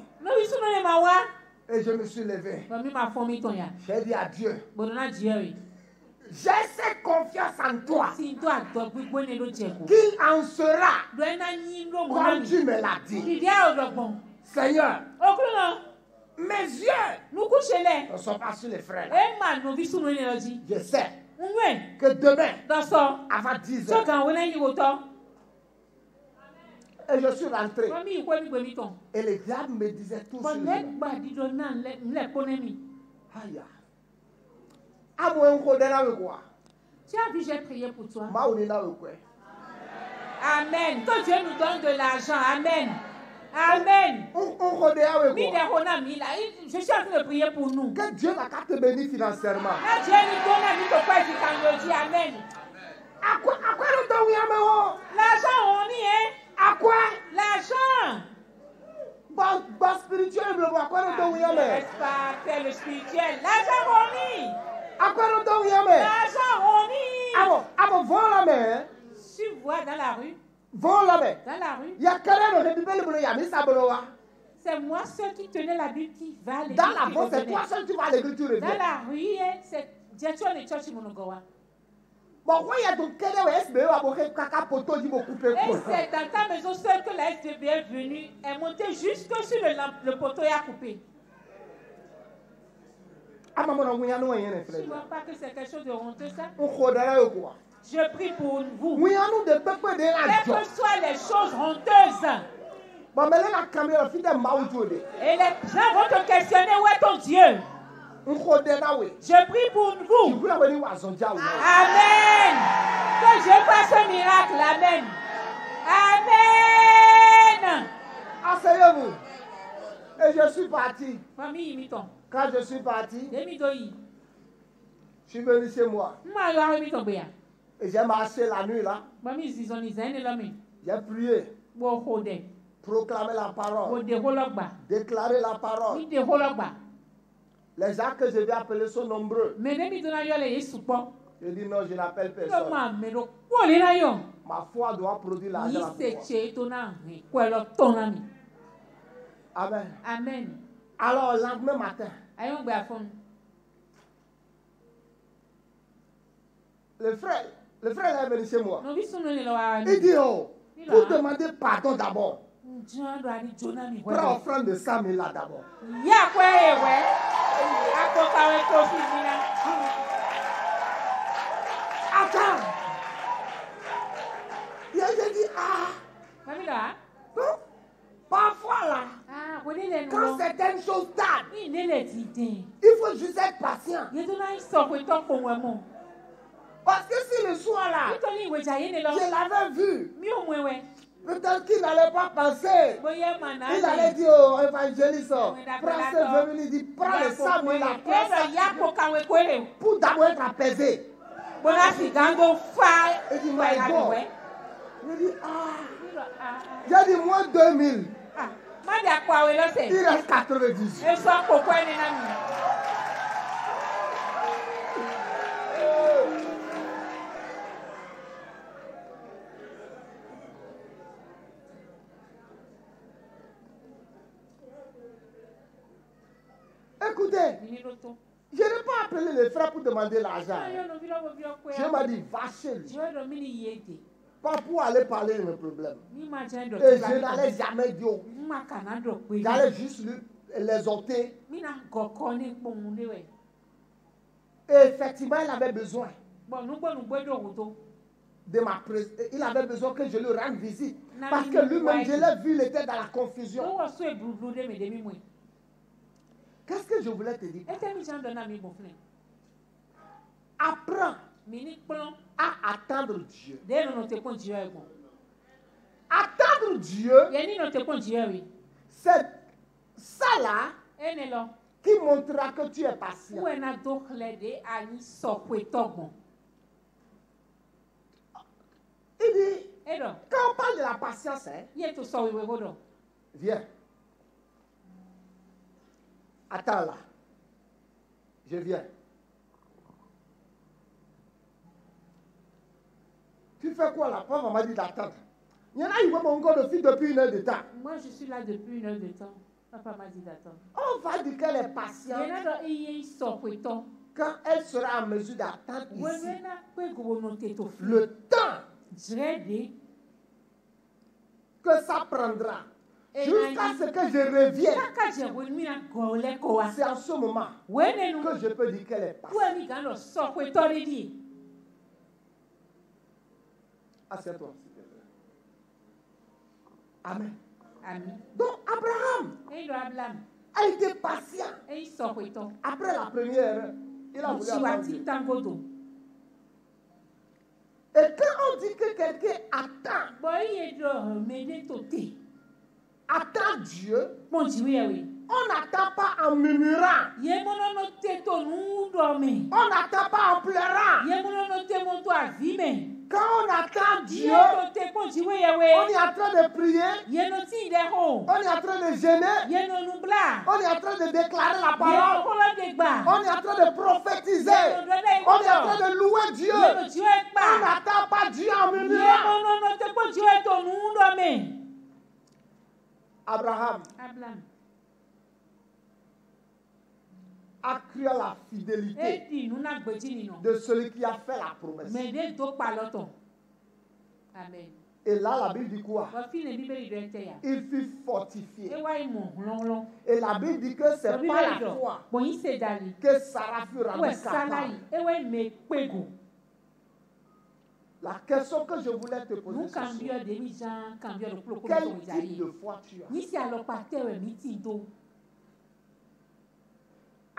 Et je me suis levé. J'ai dit à Dieu, j'ai cette confiance en toi qu'il en sera comme tu me l'as dit. Seigneur, Okuna, mes yeux nukushele. ne sont pas sur les frères. Emma no visu no energy. Je sais Unwe. que demain, Dans so. avant 10 So heures, kan wona yi woto. et je suis rentré. Mami ko mi gbe mi ton. Et les diables me disaient tout sur Bon le le chemin. gba di do na le ponemi. Aïe. À moi, on connaît là, quoi. Tu as vu, j'ai prié pour toi. Ma, on est là, quoi. Amen. Que Dieu nous donne de l'argent. Amen. Amen. On connaît là, Mi quoi. de hona mi là. Je suis en train de prier pour nous. Que Dieu n'a qu'à te bénir financièrement. Là, Dieu nous donne la vie de quoi il t'en dit. Amen. À quoi le temps où il y a mes L'argent, on y est. À quoi? L'argent. Bas spirituel, à quoi le temps où il y a mes N'est-ce pas faire le spirituel. L'argent, on y est. À quoi le temps où il y a mes L'argent, on y est. Ah bon, vends la main. Tu vois dans la rue. Vends la main. Dans la rue. Il y a quelqu'un qui dit que il y a mis ça. C'est moi seul qui tenais la Bible qui va à l'église. Dans la voie, c'est toi seul qui vas à l'écriture. Dans la rue, c'est direction de church Monogowa. Bon, il y a donc quelqu'un qui est caca poto dit beaucoup plus. Et c'est dans ta maison seule que la SDB est venue. Elle est montée jusque sur le poteau et a coupé. Ah, maman, on y a non, Tu ne vois pas que c'est quelque chose de honteux, ça? on connaît quoi. Je prie pour vous. Oui, on nous de peu de la Quelles que soient les choses honteuses. Bon, mais là, la caméra, fille de Maoutoudé. Et les gens vont te questionner où est ton Dieu. On connaît là, oui. Je prie pour vous. Vous l'avez dit, Wazondia, oui. Amen. Que Dieu fasse un miracle. Amen. Amen. Asseyez-vous. Et je suis parti. Famille, imiton. Quand je suis parti, Demi-doi. je suis venu chez moi. Moi, je vais imiton. Et j'ai marché la nuit là. Mamie, ils ont dit, J'ai prié. bon, rodé. Proclamer la parole. Bon, déhologba. Déclarer la parole. Il déhologba. Les gens que je vais appeler sont nombreux. Mais demi donna yo le yesu po. Je dis non, je n'appelle Ko personne. ma me ro ko le na yo. Ma foi doit produire l'argent. Yi pour se moi. che to na hin ko lo to na mi. Amen. Amen. Alors, le lendemain matin, Ayon gba fon. le frère est venu chez moi. No bi sunu le lo wa Il ni. dit, oh, pour demander pardon d'abord. Njan do ani jona mi Prends wa. offrande de 100 000 là d'abord. Ya ko e we. Ako ka we ko fi mi na. Attends. J'ai dit, ah, Mami la. non. Parfois là, Ah, ko le quand no. certaines choses tardent, Ni ne le ti den. il faut juste être patient. Ye to na so ko to ko we mo. Parce que si le soir là, Ni to ni we ja ye ne lo. je l'avais vu, Mi o mwe we. peut-être qu'il n'allait pas penser. Boye mana. Il allait dire au évangéliste, prends ce 20 000, il dit, prends les 100 000 là, prends ça ya ko ka we ko le. pour d'abord être apaisé. Bona si gango fa. Il dit, my God. Il dit, ah, j'ai dit, moins 2000. Ah, ma dia kwa we lo Il se. reste 90. E so akoko eni na mi. Écoutez, Ni roto. je n'ai pas appelé les frères pour demander l'argent. Ayo no vilo bo vilo ko Je ya. m'a dit, va chez lui. Je do mini yede. Pas pour aller parler de mes problèmes. Ni ma jen do. Et je n'allais jamais dire, Ma kana do pe. j'allais juste les exhorter. Mi na goko ni pohun de we. Et effectivement, il avait besoin Bo nu gbo do roto. de ma présence. Il avait besoin que je lui rende visite. Parce que lui-même, je l'ai vu, il était dans la confusion. No wo so e blublu de me de mi mo. Qu'est-ce que je voulais te dire? E te mi jan do na mi bo flen. Apprends Mi ni plon. à attendre Dieu. De no te pon Dieu e gon. Attendre Dieu, Ye ni no te pon Dieu we. c'est ça là Ene lo. qui montrera que tu es patient. Où est na do kle de ani so ko etogbon. Il dit, E do. quand on parle de la patience, hein, Ye to so we go do. viens. Attends là. Je viens. Tu fais quoi là? Papa m'a dit d'attendre. Il y en a qui vont encore de fille depuis 1 heure de temps. Moi, je suis là depuis 1 heure de temps. Papa m'a dit d'attendre. On va dire qu'elle est patiente Ye na do iye so ko eton. quand elle sera en mesure d'attendre We ici. we na pe go no te to. Le temps Drede que ça prendra Jusqu'à ce que je revienne. C'est en ce moment que je peux dire qu'elle est passée. Assieds-toi. Amen. Donc Abraham a été patient. Après la première, il a voulu attendre. Et quand on dit que quelqu'un attend Dieu, on n'attend pas en murmurant. On n'attend pas en pleurant. Quand on attend Dieu, on est en train de prier, on est en train de jeûner, on est en train de déclarer la parole, on est en train de prophétiser, on est en train de louer Dieu. On n'attend pas Dieu en murmurant. Abraham a cru à la fidélité de celui qui a fait la promesse. Amen. Et là, la Bible dit quoi? Il fut fortifié. Et la Bible dit que c'est pas la foi que Sarah fut rendue capable. La question que je voulais te poser, quel type de foi tu as?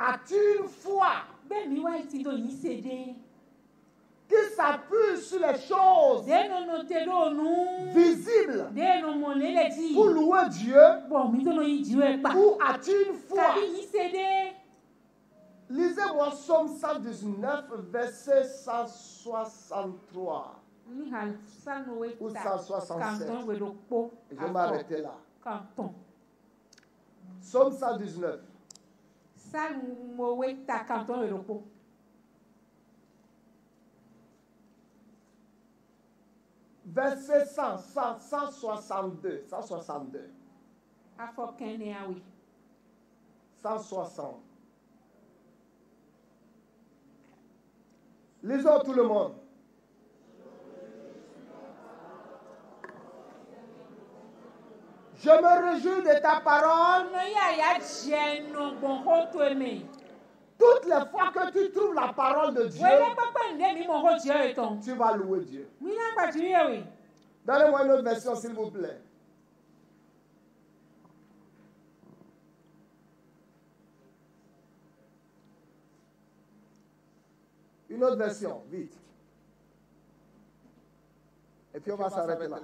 As-tu une foi qui s'appuie sur les choses visibles pour louer Dieu? Ou as-tu une foi? Lisez-moi Psaume 119, verset 163 ou 167. Je vais m'arrêter là. Psaume 119. Verset 162. 160. Lisons tout le monde. Je me réjouis de ta parole. Toutes les fois que tu trouves la parole de Dieu, tu vas louer Dieu. Donnez-moi une autre version, s'il vous plaît. Une autre version, vite. Et puis on va s'arrêter là.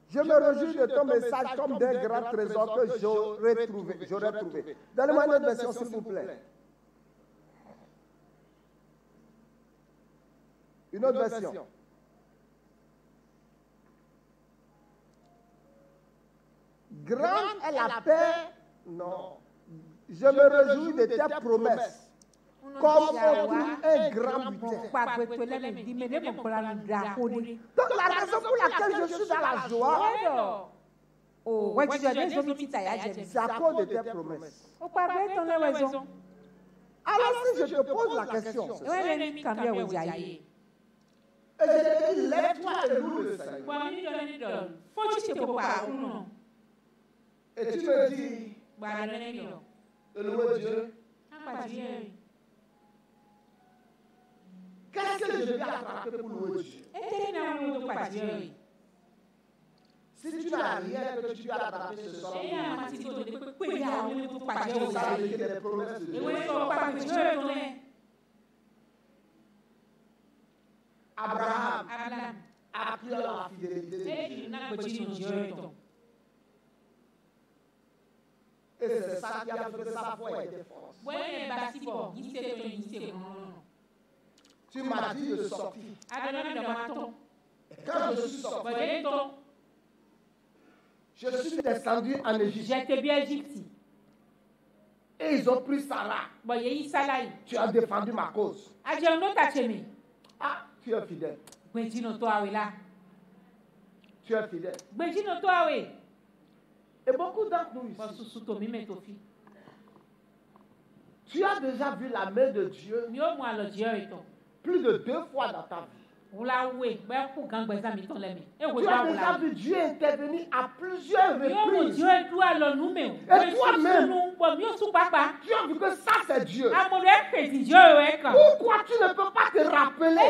Je me réjouis de ton message comme d'un grand trésor que j'aurais trouvé. Donnez-moi une autre version, s'il vous plaît. Une autre version. Grande est la paix. Non. Je me réjouis de tes promesses. Comme un grand butin. Donc la raison pour laquelle je suis dans la joie, c'est à cause de tes promesses. Alors si je te pose la question, et je te dis, lève-toi et loue le Seigneur. Et tu me dis, de louer Dieu. Qu'est-ce que je vais attraper pour louer Dieu? Si tu n'as rien que tu vas attraper ce soir, ça veut dire des promesses de Dieu. Abraham a appris à la fidélité de Dieu. Et c'est ça qui a fait que sa foi était forte. Tu m'as dit de sortir. Et quand je suis sorti, je suis descendu en Égypte. Et ils ont pris Sarah. Tu as défendu ma cause. Ah, tu es fidèle. Tu es fidèle. Et beaucoup d'entre nous ici, tu as déjà vu la main de Dieu plus de 2 fois dans ta vie. Tu as déjà vu Dieu intervenir à plusieurs reprises. Et toi-même, tu as vu que ça c'est Dieu. Pourquoi tu ne peux pas te rappeler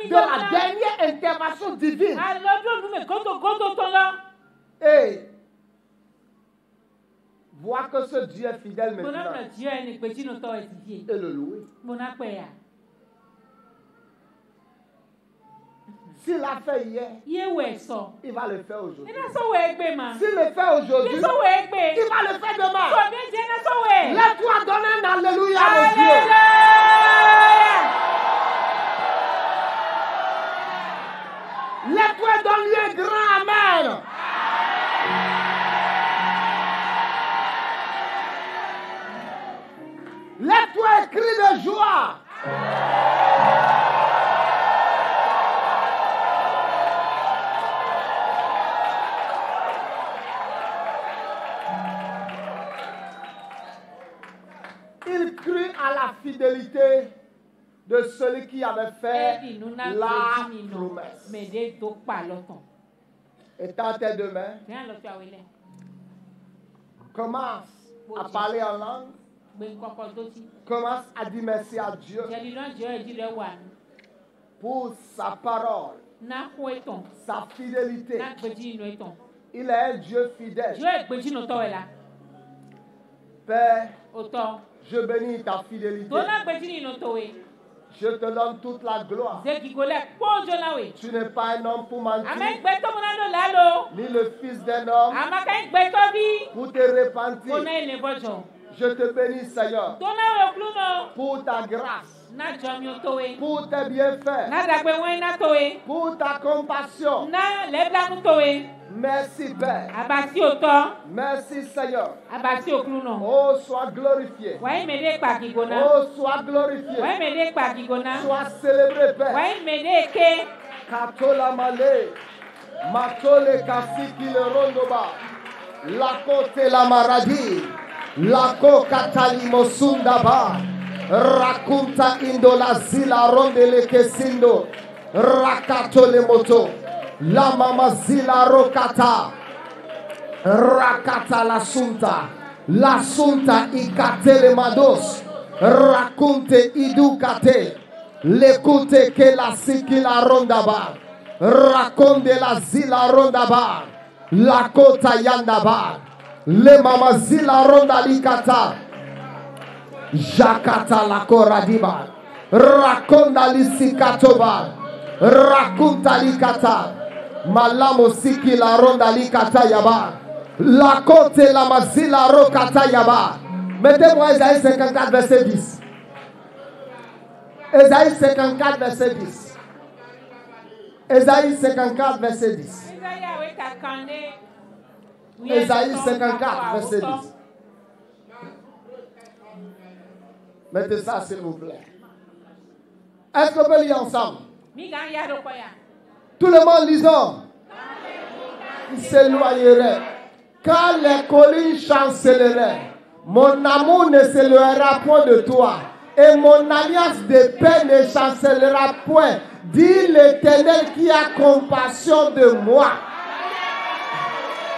de la dernière intervention divine? Et voir que ce Dieu est fidèle maintenant et le louer. S'il l'a fait hier, il va le faire aujourd'hui. S'il le fait aujourd'hui, il va le faire demain. Laisse-toi donner un alléluia à Dieu. Laisse-toi donner un grand amen. Laisse-toi un cri de joie. Il crut à la fidélité de celui qui avait fait la promesse. Étends tes 2 mains. Commence à parler en langue. Commence à dire merci à Dieu pour sa parole, sa fidélité. Il est un Dieu fidèle. Père, je bénis ta fidélité. Je te donne toute la gloire. Tu n'es pas un homme pour mentir, ni le fils d'un homme pour te repentir. Je te bénis, Seigneur, pour ta grâce, pour tes bienfaits, pour ta compassion. Merci, Père. Merci, Seigneur. Oh, sois glorifié. Oh, sois glorifié. Sois célébré, Père. Katola male, matole kasiki le rondoba, la côte la maradi, la kokatali mosundaba, rakunta indola zila rondele kesindo, rakato le moto. La mama zila rokata, rakata la sunta ikate le mados, rakunte idukate, lekute ke la siki la rondaba, rakonde la zila rondaba, la kota yandaba, le mama zila ronda likata, jakata la koradiba, rakonda lisikatoba, rakunta likata. Malamo siki la ronda likata yaba. La côte la mazila rokata yaba. Mettez-moi Esaïe 54 verset 10. Esaïe 54 verset 10. Esaïe 54 verset 10. Esaïe 54 verset 10. Mettez ça s'il vous plaît. Est-ce qu'on peut lire ensemble? Tout le monde lisant. Il s'éloignerait. Quand les collines chancelleraient, mon amour ne s'éloignera point de toi. Et mon alliance de paix ne chancellera point. Dit l'Éternel qui a compassion de moi.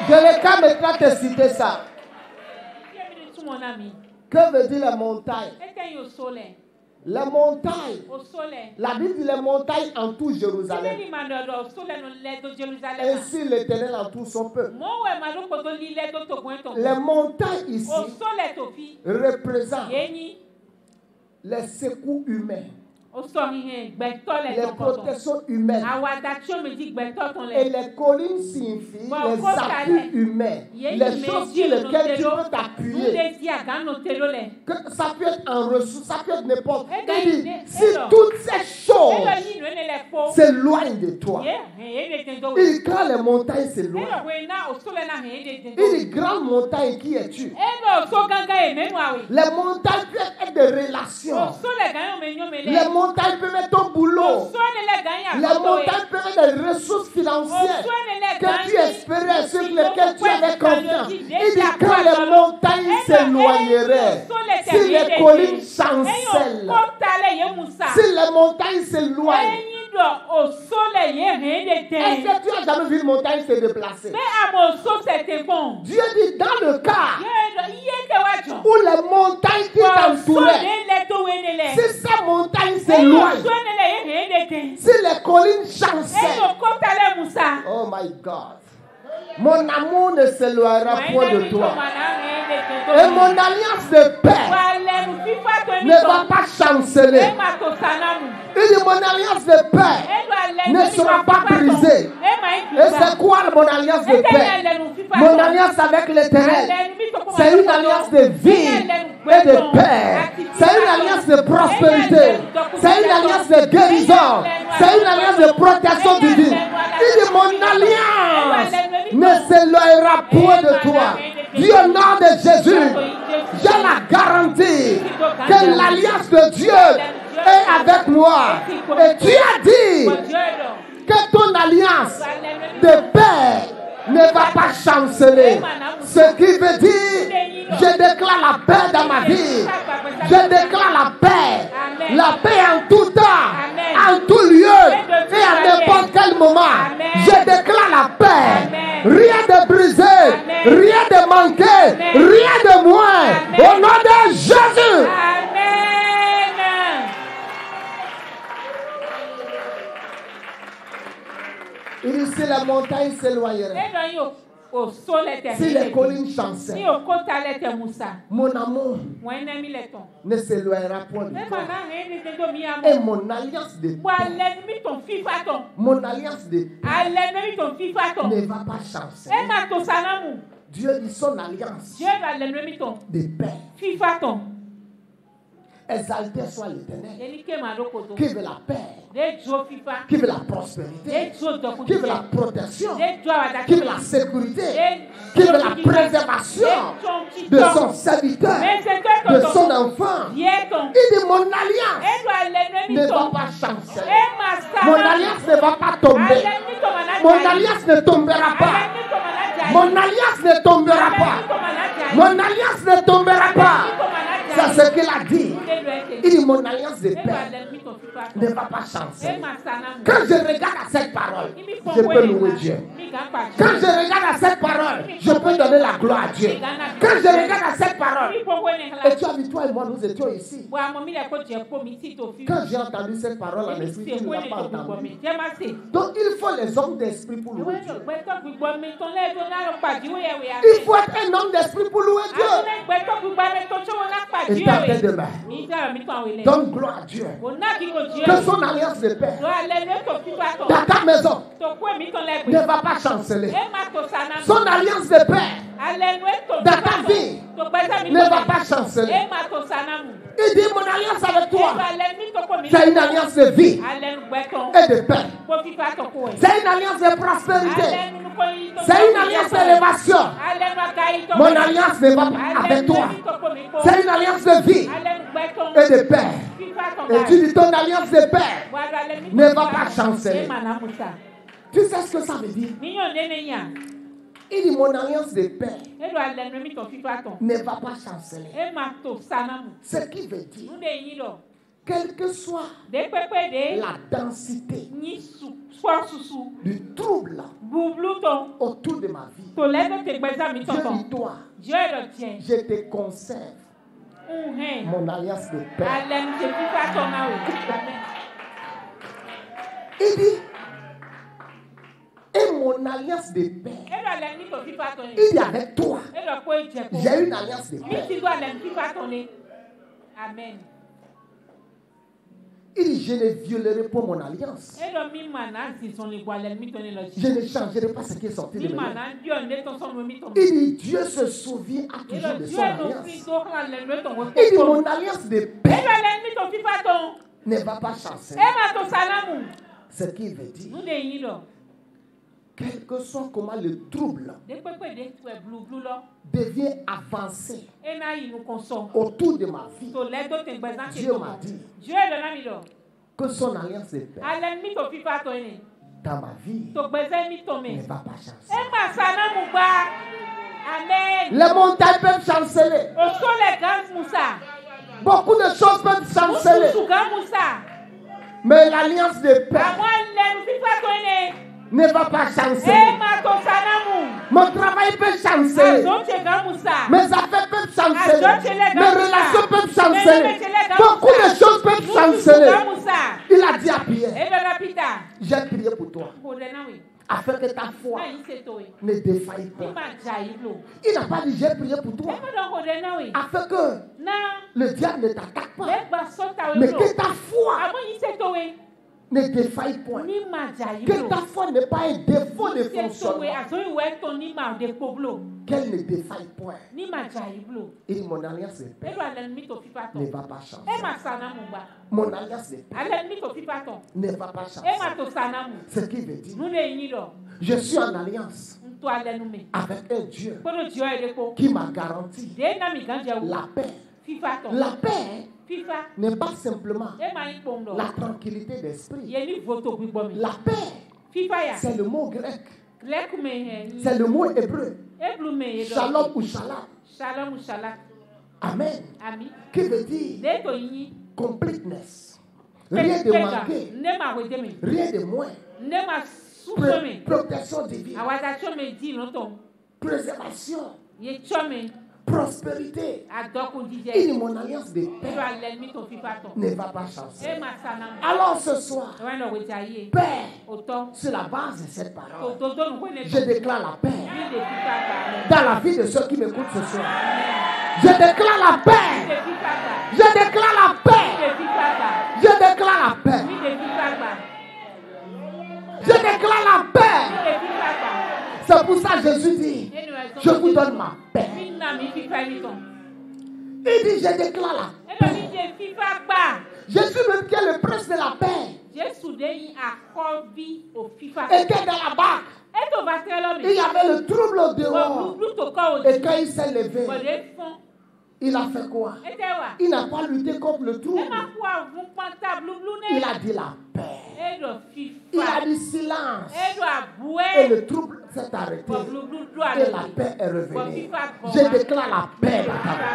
Je n'ai qu'à maintenant te citer ça. Que veut dire la montagne? Les montagnes, la Bible dit les montagnes entourent Jérusalem. Ainsi l'Éternel entoure son peuple. Les montagnes ici représentent les secours humains, les protections humaines. Et les collines signifient les appuis humains, les choses sur lesquelles tu peux t'appuyer. Que ça peut être en ressources, ça peut être n'importe. Si toutes ces choses s'éloignent de toi, il dit quand les montagnes s'éloignent, il dit grande montagne, qui es-tu? Les montagnes peuvent être des relations. Les montagnes peuvent être ton boulot. Les montagnes peuvent être des ressources financières que tu espérais, sur lesquelles tu avais confiance. Il dit quand les montagnes s'éloigneraient, Si les collines chancellent, si les montagnes s'éloignent, est-ce que tu as jamais vu une montagne se déplacer? Dieu dit dans le cas où les montagnes qui t'entouraient, si sa montagne s'éloigne, si les collines chancellent, oh my God, mon amour ne s'éloignera point de toi. Et mon alliance de paix ne va pas chanceler. Il dit mon alliance de paix ne sera pas brisée. Et c'est quoi mon alliance de paix? Mon alliance avec l'Éternel, c'est une alliance de vie et de paix. C'est une alliance de prospérité. C'est une alliance de guérison. C'est une alliance de protection divine. Il dit mon alliance ne s'éloignera point de toi. Du nom de Jésus, j'ai la garantie que l'alliance de Dieu est avec moi. Et tu as dit que ton alliance de paix ne va pas chanceler. Ce qui veut dire, je déclare la paix dans ma vie. Je déclare la paix en tout temps, en tout lieu et à n'importe quel moment. Je déclare la paix. Rien de brisé, rien de manqué, rien de moins. Au nom de Jésus. Il dit si la montagne s'éloignerait, si les collines chancellent, mon amour ne s'éloignera point de toi. Et mon alliance de paix, mon alliance de paix ne va pas chanceler. Dieu dit son alliance de paix. Exalté soit l'Éternel, qui veut la paix, qui veut la prospérité, qui veut la protection, qui veut la sécurité, qui veut la préservation de son serviteur, de son enfant. Il dit mon alliance ne va pas chanceler. Mon alliance ne va pas tomber. Mon alliance ne tombera pas. Mon alliance ne tombera pas. Mon alliance ne tombera pas. C'est ce qu'il a dit. Il dit mon alliance de paix ne va pas chanceler. Quand je regarde à cette parole, je peux louer Dieu. Quand je regarde à cette parole, je peux donner la gloire à Dieu. Quand je regarde à cette parole, et tu as vu, toi et moi, nous étions ici. Quand j'ai entendu cette parole en esprit, tu ne l'as pas entendu. Donc il faut les hommes d'esprit pour louer Dieu. Il faut être un homme d'esprit pour louer Dieu. Et ta tête de main. Donne gloire à Dieu. Que son alliance de paix dans ta maison ne va pas chanceler. Son alliance de paix dans ta vie ne va pas chanceler. Il dit mon alliance avec toi, c'est une alliance de vie et de paix. C'est une alliance de prospérité. C'est une alliance d'élévation. Mon alliance ne va pas avec toi. C'est une alliance de vie et de paix. Et tu dis ton alliance de paix ne va pas chanceler. Tu sais ce que ça veut dire? Il dit mon alliance de paix ne va pas chanceler. Ce qui veut dire, quelle que soit la densité du trouble autour de ma vie, Dieu dit toi, je te conserve mon alliance de paix. Il dit, et mon alliance de paix, il dit avec toi, j'ai une alliance de paix. Amen. Il dit, je ne violerai pas mon alliance. Je ne changerai pas ce qui est sorti de mes mains. Il dit, Dieu se souvient à toujours de son alliance. Il dit, mon alliance de paix ne va pas chanceler. Ce qui veut dire, quel que soit comment le trouble devient avancé autour de ma vie, Dieu m'a dit que son alliance de paix dans ma vie ne va pas chanceler. Les montagnes peuvent chanceler. Beaucoup de choses peuvent chanceler. Musuga musa. Mais l'alliance de paix Amwale fifa toine. ne va pas chanceler. Ema to sanamu. Mon travail peut chanceler. Azochega musa. Mes affaires peuvent chanceler. Mes relations peuvent chanceler. Beaucoup de choses peuvent chanceler. Il a dit à Pierre, j'ai prié pour toi, afin que ta foi ne défaille pas. Il n'a pas dit j'ai prié pour toi, afin que le diable ne t'attaque pas, mais que ta foi ne défaille point. Que ta foi n'est pas un défaut de fonctionnement. Qu'elle ne défaille point. Et mon alliance de paix ne va pas changer. Mon alliance de paix ne va pas changer. Ce qui veut dire, je suis en alliance avec un Dieu qui m'a garanti la paix. La paix n'est pas simplement la tranquillité d'esprit. La paix, c'est le mot grec. C'est le mot hébreu. Shalom ou shalom. Amen. Qui veut dire completeness. Rien de manqué. Rien de moins. Protection divine. Préservation. Prospérité. Et mon alliance de paix ne va pas changer. Alors ce soir, paix, sur la base de cette parole, je déclare la paix dans la vie de ceux qui m'écoutent ce soir. Je déclare la paix. Je déclare la paix. Je déclare la paix. Je déclare la paix. C'est pour ça que Jésus dit, je vous donne ma paix. Il dit, je déclare la paix. Jésus même qui est le prince de la paix était dans la barque. Il y avait le trouble au dehors. Et quand il s'est levé, il a fait quoi? Il n'a pas lutté contre le trouble. Il a dit la paix. Il a dit silence. Et le trouble s'est arrêté. Et la paix est revenue. Je déclare la paix dans ta vie.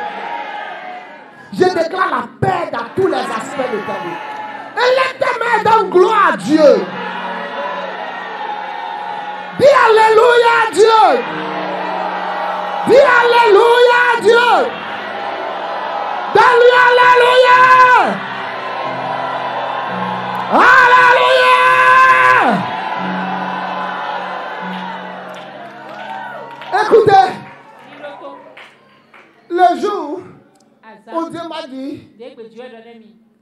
Je déclare la paix dans tous les aspects de ta vie. Et lève tes mains dans gloire à Dieu. Dis alléluia à Dieu. Dis alléluia à Dieu. Donne-lui alléluia. Alléluia. Écoutez, le jour où Dieu m'a dit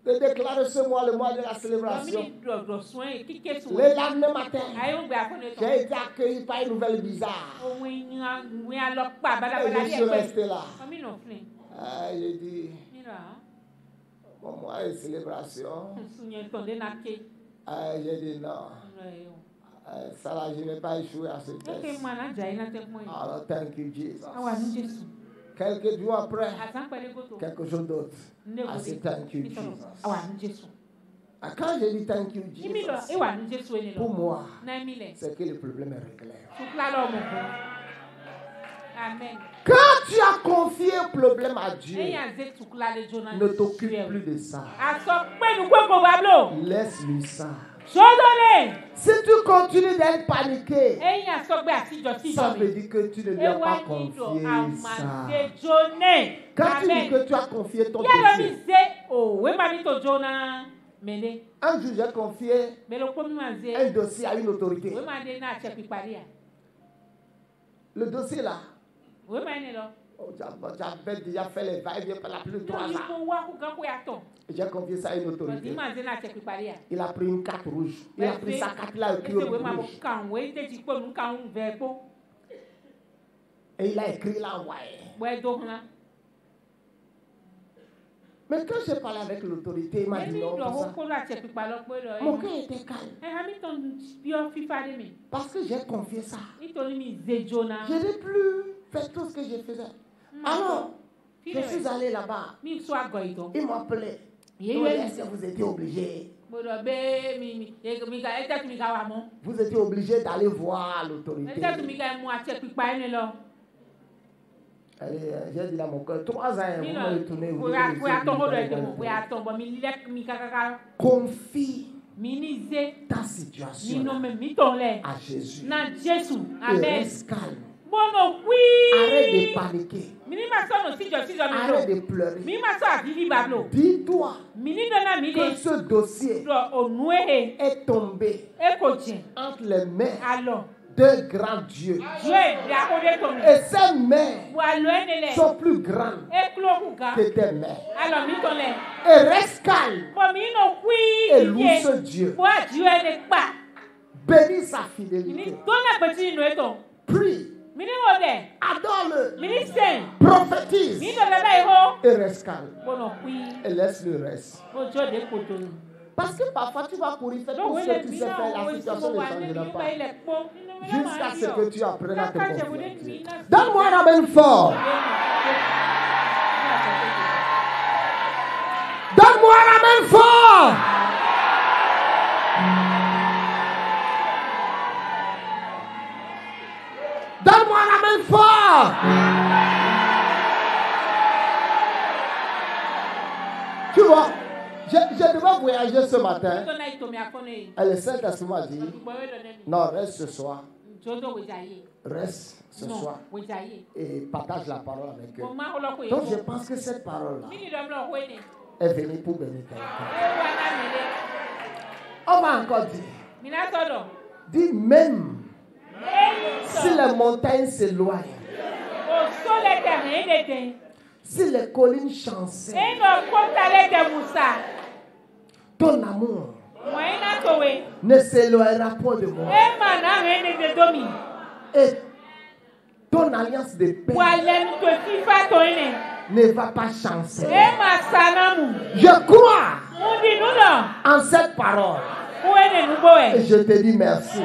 de déclarer ce mois le mois de la célébration, le lendemain matin, j'ai été accueilli par une nouvelle bizarre. Et je suis resté là. J'ai dit, bon, moi, une célébration. J'ai dit non. Ça là, je n'ai pas échoué à ce test. Alors, thank you, Jesus. Quelques jours après, quelque chose d'autre. I said, thank you, Jesus. Et quand j'ai dit thank you, Jesus, pour moi, c'est que le problème est réglé. Amen. Quand tu as confié un problème à Dieu, ne t'occupe plus de ça. Laisse-lui ça. Si tu continues d'être paniqué, ça veut dire que tu ne lui as pas confié ça. Quand tu dis que tu as confié ton dossier, un jour j'ai confié un dossier à une autorité. Le dossier là, j'avais déjà fait les va-et-vient pendant plus de 3 ans. J'ai confié ça à une autorité. Il a pris une carte rouge. Il a pris sa carte là écrit au rouge. Et il a écrit là, ouais. Mais quand j'ai parlé avec l'autorité, il m'a dit non. Mon cœur était calme. Parce que j'ai confié ça. Je n'ai plus fait tout ce que je faisais. Alors, je suis allé là-bas. Ils m'ont appelé. Est-ce que vous étiez obligé? Vous étiez obligé d'aller voir l'autorité. Allez, j'ai dit à mon cœur, 3 ans, vous m'avez tourné. Confie ta situation à Jésus. Et reste calme. Arrête de paniquer. Arrête de pleurer. Dis-toi que ce dossier est tombé entre les mains de grands dieux. Et ces mains sont plus grandes que tes mains. Et reste calme et loue ce Dieu. Bénis sa fidélité. Prie. Adore-le. Prophétise. Et reste calme. Et laisse le reste. Parce que parfois tu vas courir faire tout ce que tu sais faire, la situation ne changera pas. Jusqu'à ce que tu apprennes à te confier. Donne-moi un amen fort. Donne-moi un amen fort. Donne-moi un amen fort. Tu vois, je devais voyager ce matin. Et le Saint-Esprit m'a dit, non, reste ce soir. Reste ce soir. Et partage la parole avec eux. Donc je pense que cette parole-là est venue pour bénir quelqu'un. On va encore dire. Dis même. Si les montagnes s'éloignent, si les collines chancellent, ton amour ne s'éloignera point de moi. Et ton alliance de paix ne va pas chanceler. Je crois en cette parole. Et je te dis merci. Et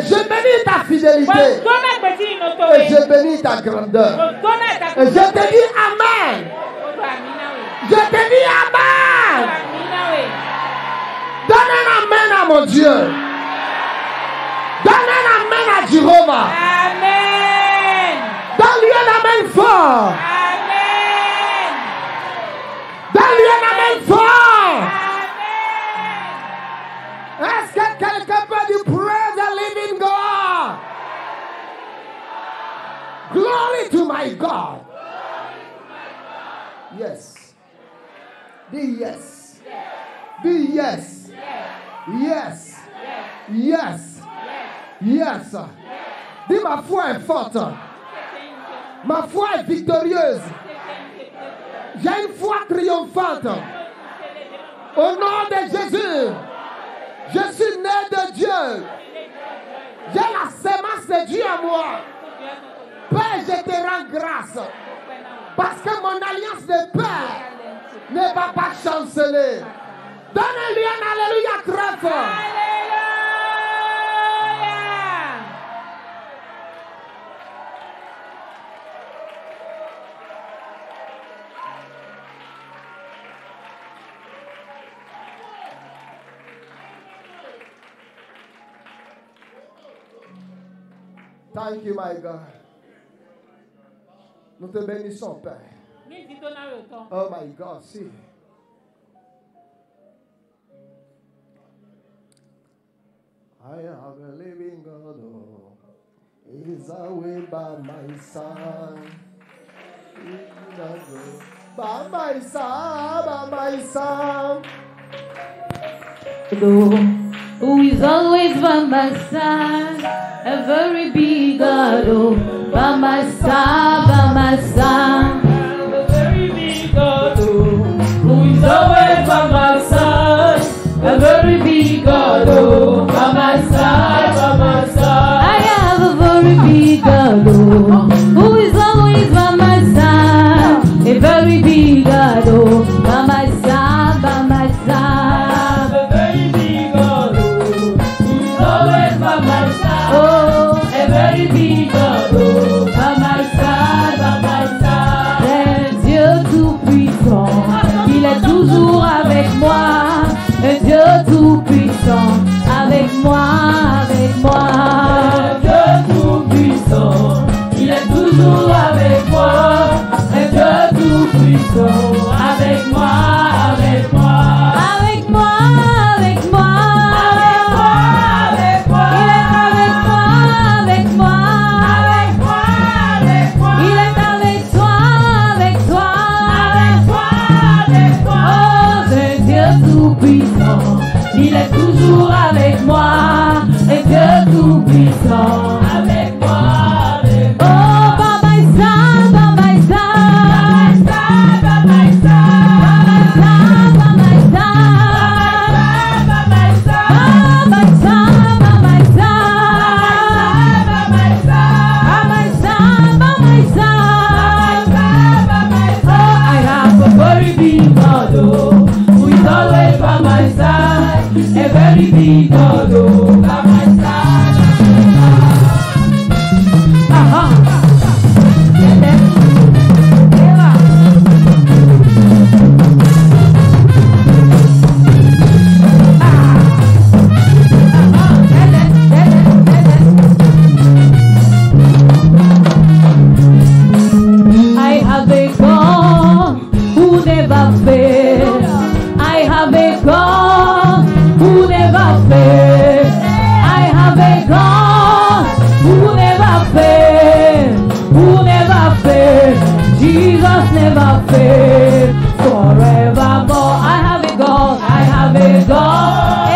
je bénis ta fidélité. Et je bénis ta grandeur. Et je te dis amen. Je te dis amen. Donne un amen à mon Dieu. Donne un amen à Jéhovah. Amen. Donne-lui un amen fort. Amen. Donne-lui un amen fort. Est-ce que quelqu'un peut dire praise the living God? Glory to my God. Yes. Dis yes. Dis yes. Yes. Yes. Yes. Dis ma foi est forte. Ma foi est victorieuse. J'ai une foi triomphante. Au nom de Jésus. Je suis né de Dieu. J'ai la sémence de Dieu en moi. Père, je te rends grâce. Parce que mon alliance de paix ne va pas chanceler. Donnez-lui un alléluia très fort. Thank you, my God. Nous te bénissons, Père. Oh, my God, see. I have a living God, oh, He's always by my side. By my side, by my side. Who is always by my side, a very big God, oh, by my side, by my side. A very big God, oh, who is always by my side, a very big God, oh, by my side, by my side. I have a very big God, oh, who is always by my side, a very big God, oh, by my side, by my side. Oh, a very big God, oh, by my side, by my side. Un Dieu tout-puissant, il est toujours avec moi. Un Dieu tout-puissant, avec moi, avec moi. Un Dieu tout-puissant, il est toujours avec moi. never fail. Who never fail? Jesus never fail. Forevermore, I have a God. I have a God.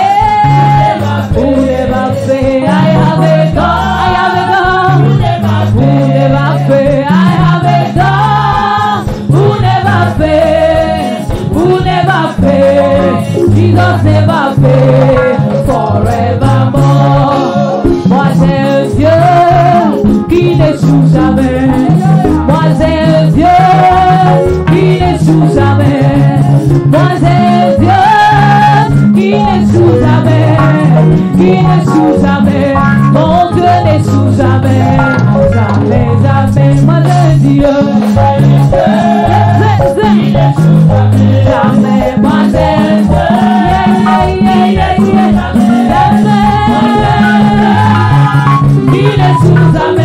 Who never fail? I have a God. I have a God. Who never fail? I have a God. Who never fail? Who never fail? Jesus never fail. Forevermore. Moi j'ai un Dieu qui n'échoue jamais. Moi j'ai un Dieu qui n'échoue jamais. Moi j'ai un Dieu qui n'échoue jamais. Qui n'échoue jamais. Mon Dieu n'échoue jamais. Jamais, jamais. Moi j'ai un Dieu qui n'échoue jamais. Jamais. Moi j'ai un Dieu qui n'échoue jamais.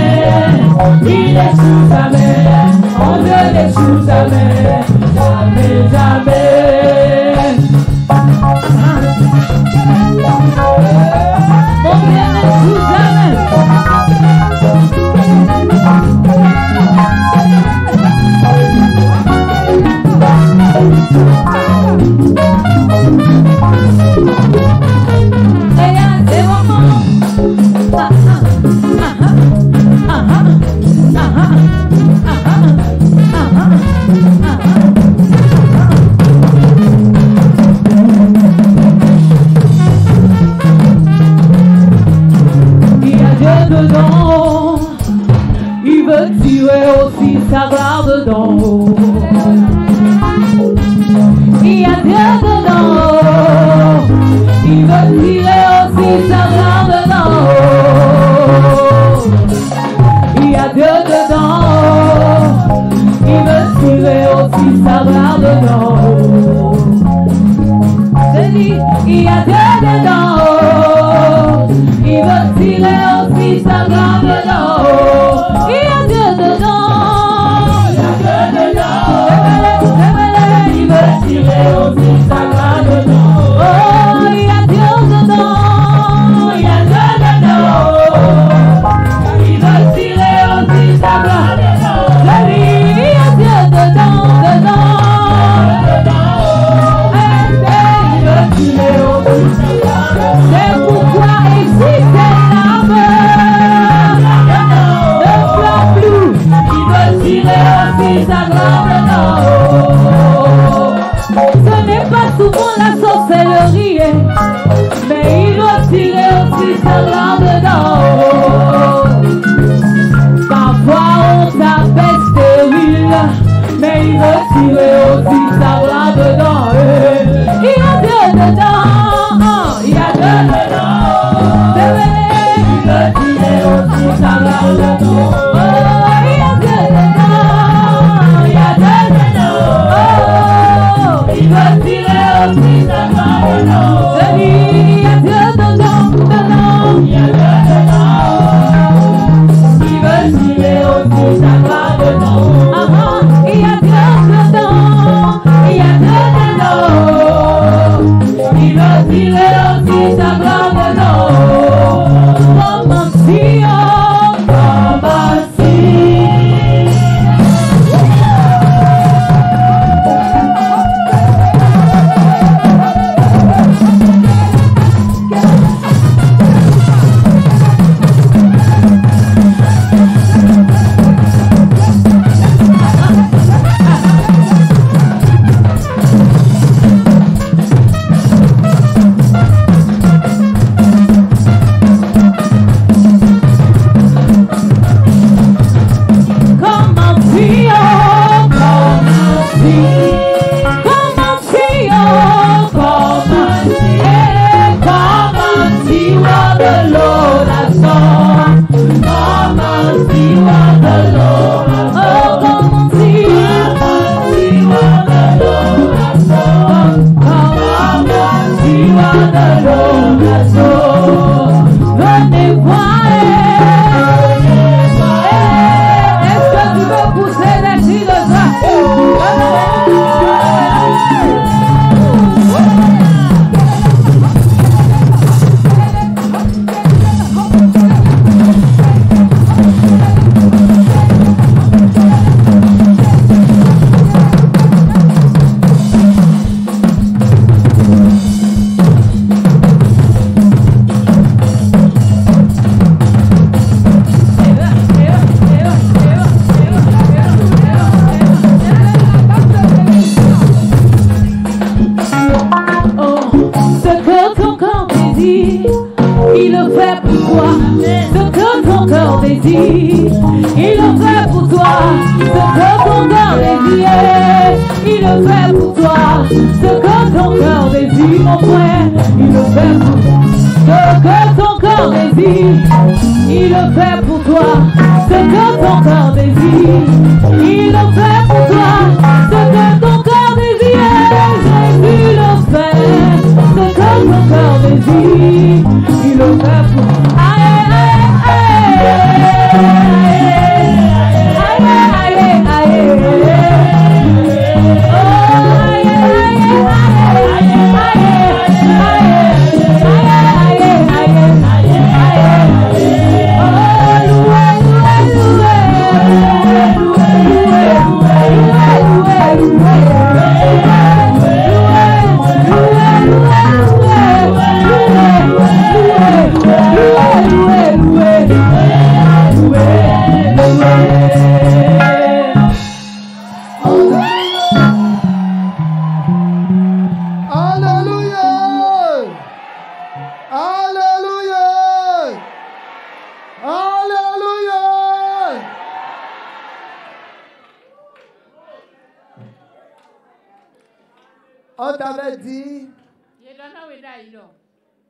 Il n'échoue jamais, mon Dieu n'échoue jamais, jamais, jamais. Mon Dieu n'échoue jamais. Et à ces moments, dedans, il veut tirer aussi sa gloire dedans. Il y a Dieu dedans, il veut tirer aussi sa gloire dedans. Il y a Dieu dedans, il veut tirer aussi sa gloire dedans. Je dis, il y a Dieu dedans, il veut tirer aussi sa gloire dedans. Il y a Dieu dedans. Il y a Dieu dedans. Il veut tirer aussi sa gloire dedans. Oh, il y a Dieu dedans. Il y a Dieu dedans. Il veut tirer aussi sa gloire dedans. Je dis, il y a Dieu dedans, dedans. Il veut tirer aussi sa gloire dedans. C'est pourquoi existe l'âme. Tirer aussi sa gloire dedans. Ce n'est pas souvent la sorcellerie, mais il doit tirer aussi sa gloire dedans. Parfois on t'appelle stérile, mais il veut tirer aussi sa gloire dedans. Il y a Dieu dedans, il y a Dieu dedans. Il veut tirer aussi sa gloire dedans. Il va tirer aussi sa gloire dedans. Je dis, il y a Dieu dedans, dedans. Il y a Dieu dedans. Il veut tirer aussi sa gloire dedans. Il y a Dieu dedans. désire. Il le fait pour toi ce que ton cœur désire. Il le fait pour toi ce que ton cœur désire, mon frère. Il le fait pour toi ce que ton cœur désire. Il le fait pour toi ce que ton cœur désire. Il le fait pour toi ce que ton cœur désire. Jésus le fait ce que ton cœur désire. Il le fait pour toi. On t'avait dit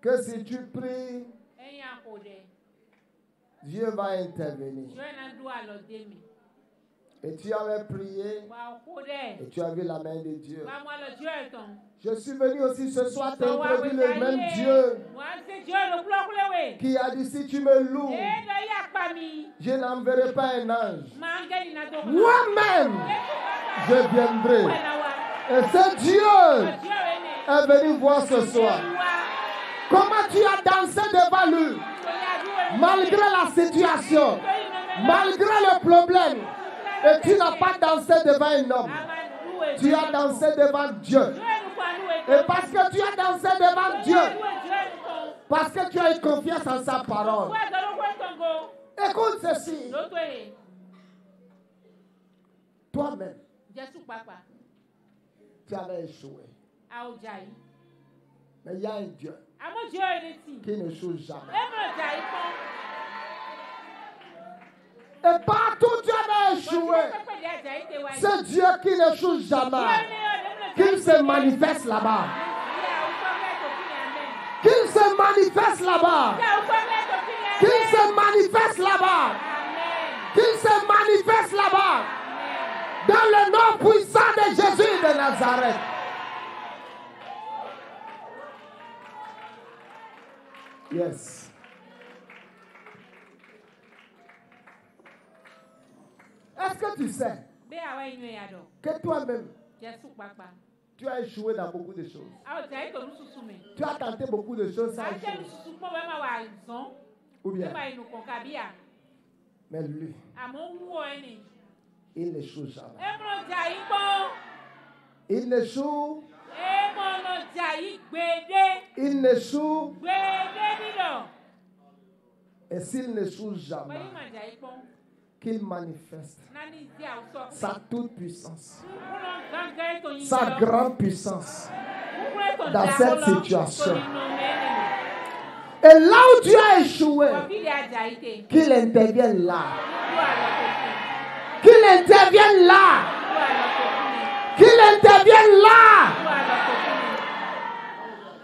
que si tu pries, Dieu va intervenir. Et tu avais prié et tu as vu la main de Dieu. Je suis venu aussi ce soir t'introduire le même Dieu qui a dit si tu me loues, je n'enverrai pas un ange. Moi-même, je viendrai. Et ce Dieu est venu voir ce soir. Comment tu as dansé devant lui, malgré la situation, malgré le problème. Et tu n'as pas dansé devant un homme. Tu as dansé devant Dieu. Et parce que tu as dansé devant Dieu, parce que tu as eu confiance en sa parole. Écoute ceci. Toi-même, tu avais échoué. Mais il y a un Dieu qui ne échoue jamais. Et partout tu avais échoué. Ce Dieu qui n'échoue jamais, qu'il se manifeste là-bas. Qu'il se manifeste là-bas. Qu'il se manifeste là-bas. Qu'il se manifeste là-bas. Dans le nom puissant de Jésus de Nazareth. Yes. Est-ce que tu sais que toi-même, tu as échoué dans beaucoup de choses? Tu as tenté beaucoup de choses sans échouer. Ou bien? Mais lui, il n'échoue jamais. Il n'échoue. Il n'échoue. Et s'il n'échoue jamais, qu'il manifeste sa toute puissance, sa grande puissance dans cette situation. Et là où tu as échoué, qu'il intervienne là. Qu'il intervienne là. Qu'il intervienne là.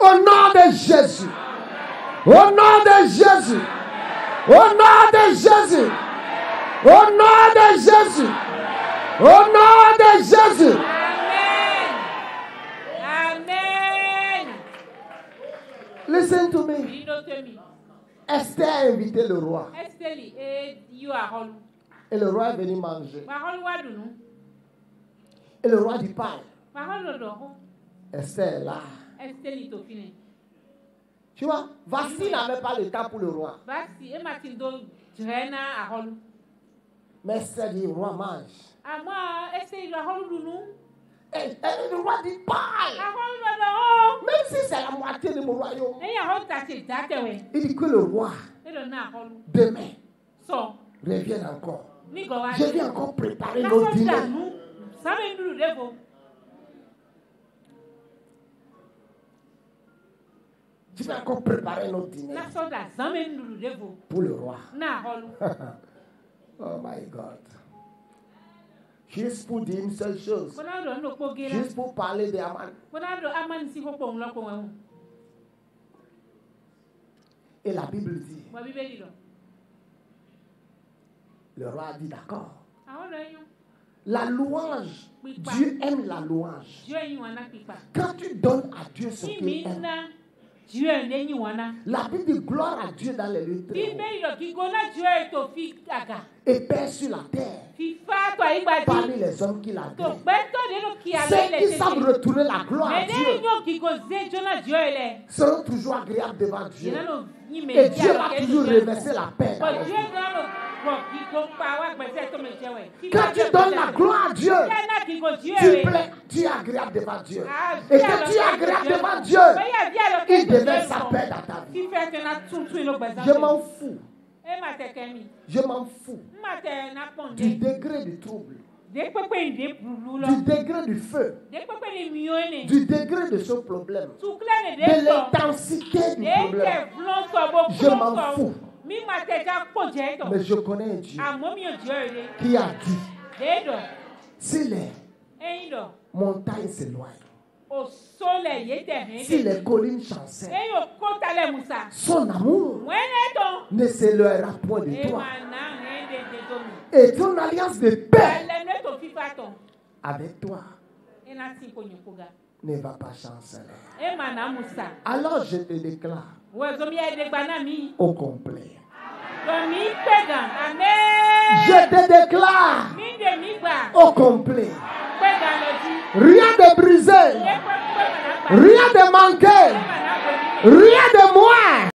Au nom de Jésus. Au nom de Jésus. Au nom de Jésus. Au nom de Jésus. Au nom de Jésus. Amen. Listen to me. Esther a invité le roi. Et le roi est venu manger. Et le roi dit pas. Esther est là. Tu vois, Vasti n'avait pas le temps pour le roi. Mais Esther dit, roi mange. Et le roi dit, pas. Même si c'est la moitié de mon royaume. Il dit que le roi, demain, revienne encore. Je vais encore préparer nos dîners. Je vais encore préparer notre dîner pour le roi. Oh my God. Juste pour dire une seule chose. Juste pour parler de Aman. Et la Bible dit. Le roi a dit d'accord. La louange, Dieu aime la louange. Quand tu donnes à Dieu ce qu'il aime, la Bible dit gloire à Dieu dans les lieux très hauts. Et paix sur la terre parmi les hommes qui l'adorent. Ceux qui savent retourner la gloire à Dieu seront toujours agréables devant Dieu. Et Dieu va toujours reverser la paix dans leur vie. Quand tu donnes la gloire à Dieu, tu es agréable devant Dieu. Et quand tu es agréable devant Dieu, il déverse sa paix dans ta vie. Je m'en fous. Je m'en fous du degré du trouble, du degré du feu, du degré de ce problème, de l'intensité du problème. Je m'en fous. Mais je connais un Dieu qui a dit, si les montagnes s'éloignent, si les collines chancellent, son amour ne s'éloignera point de toi. Et ton alliance de paix avec toi ne va pas chanceler. Alors je te déclare au complet. Je te déclare au complet. Rien de brisé, rien de manqué, rien de moi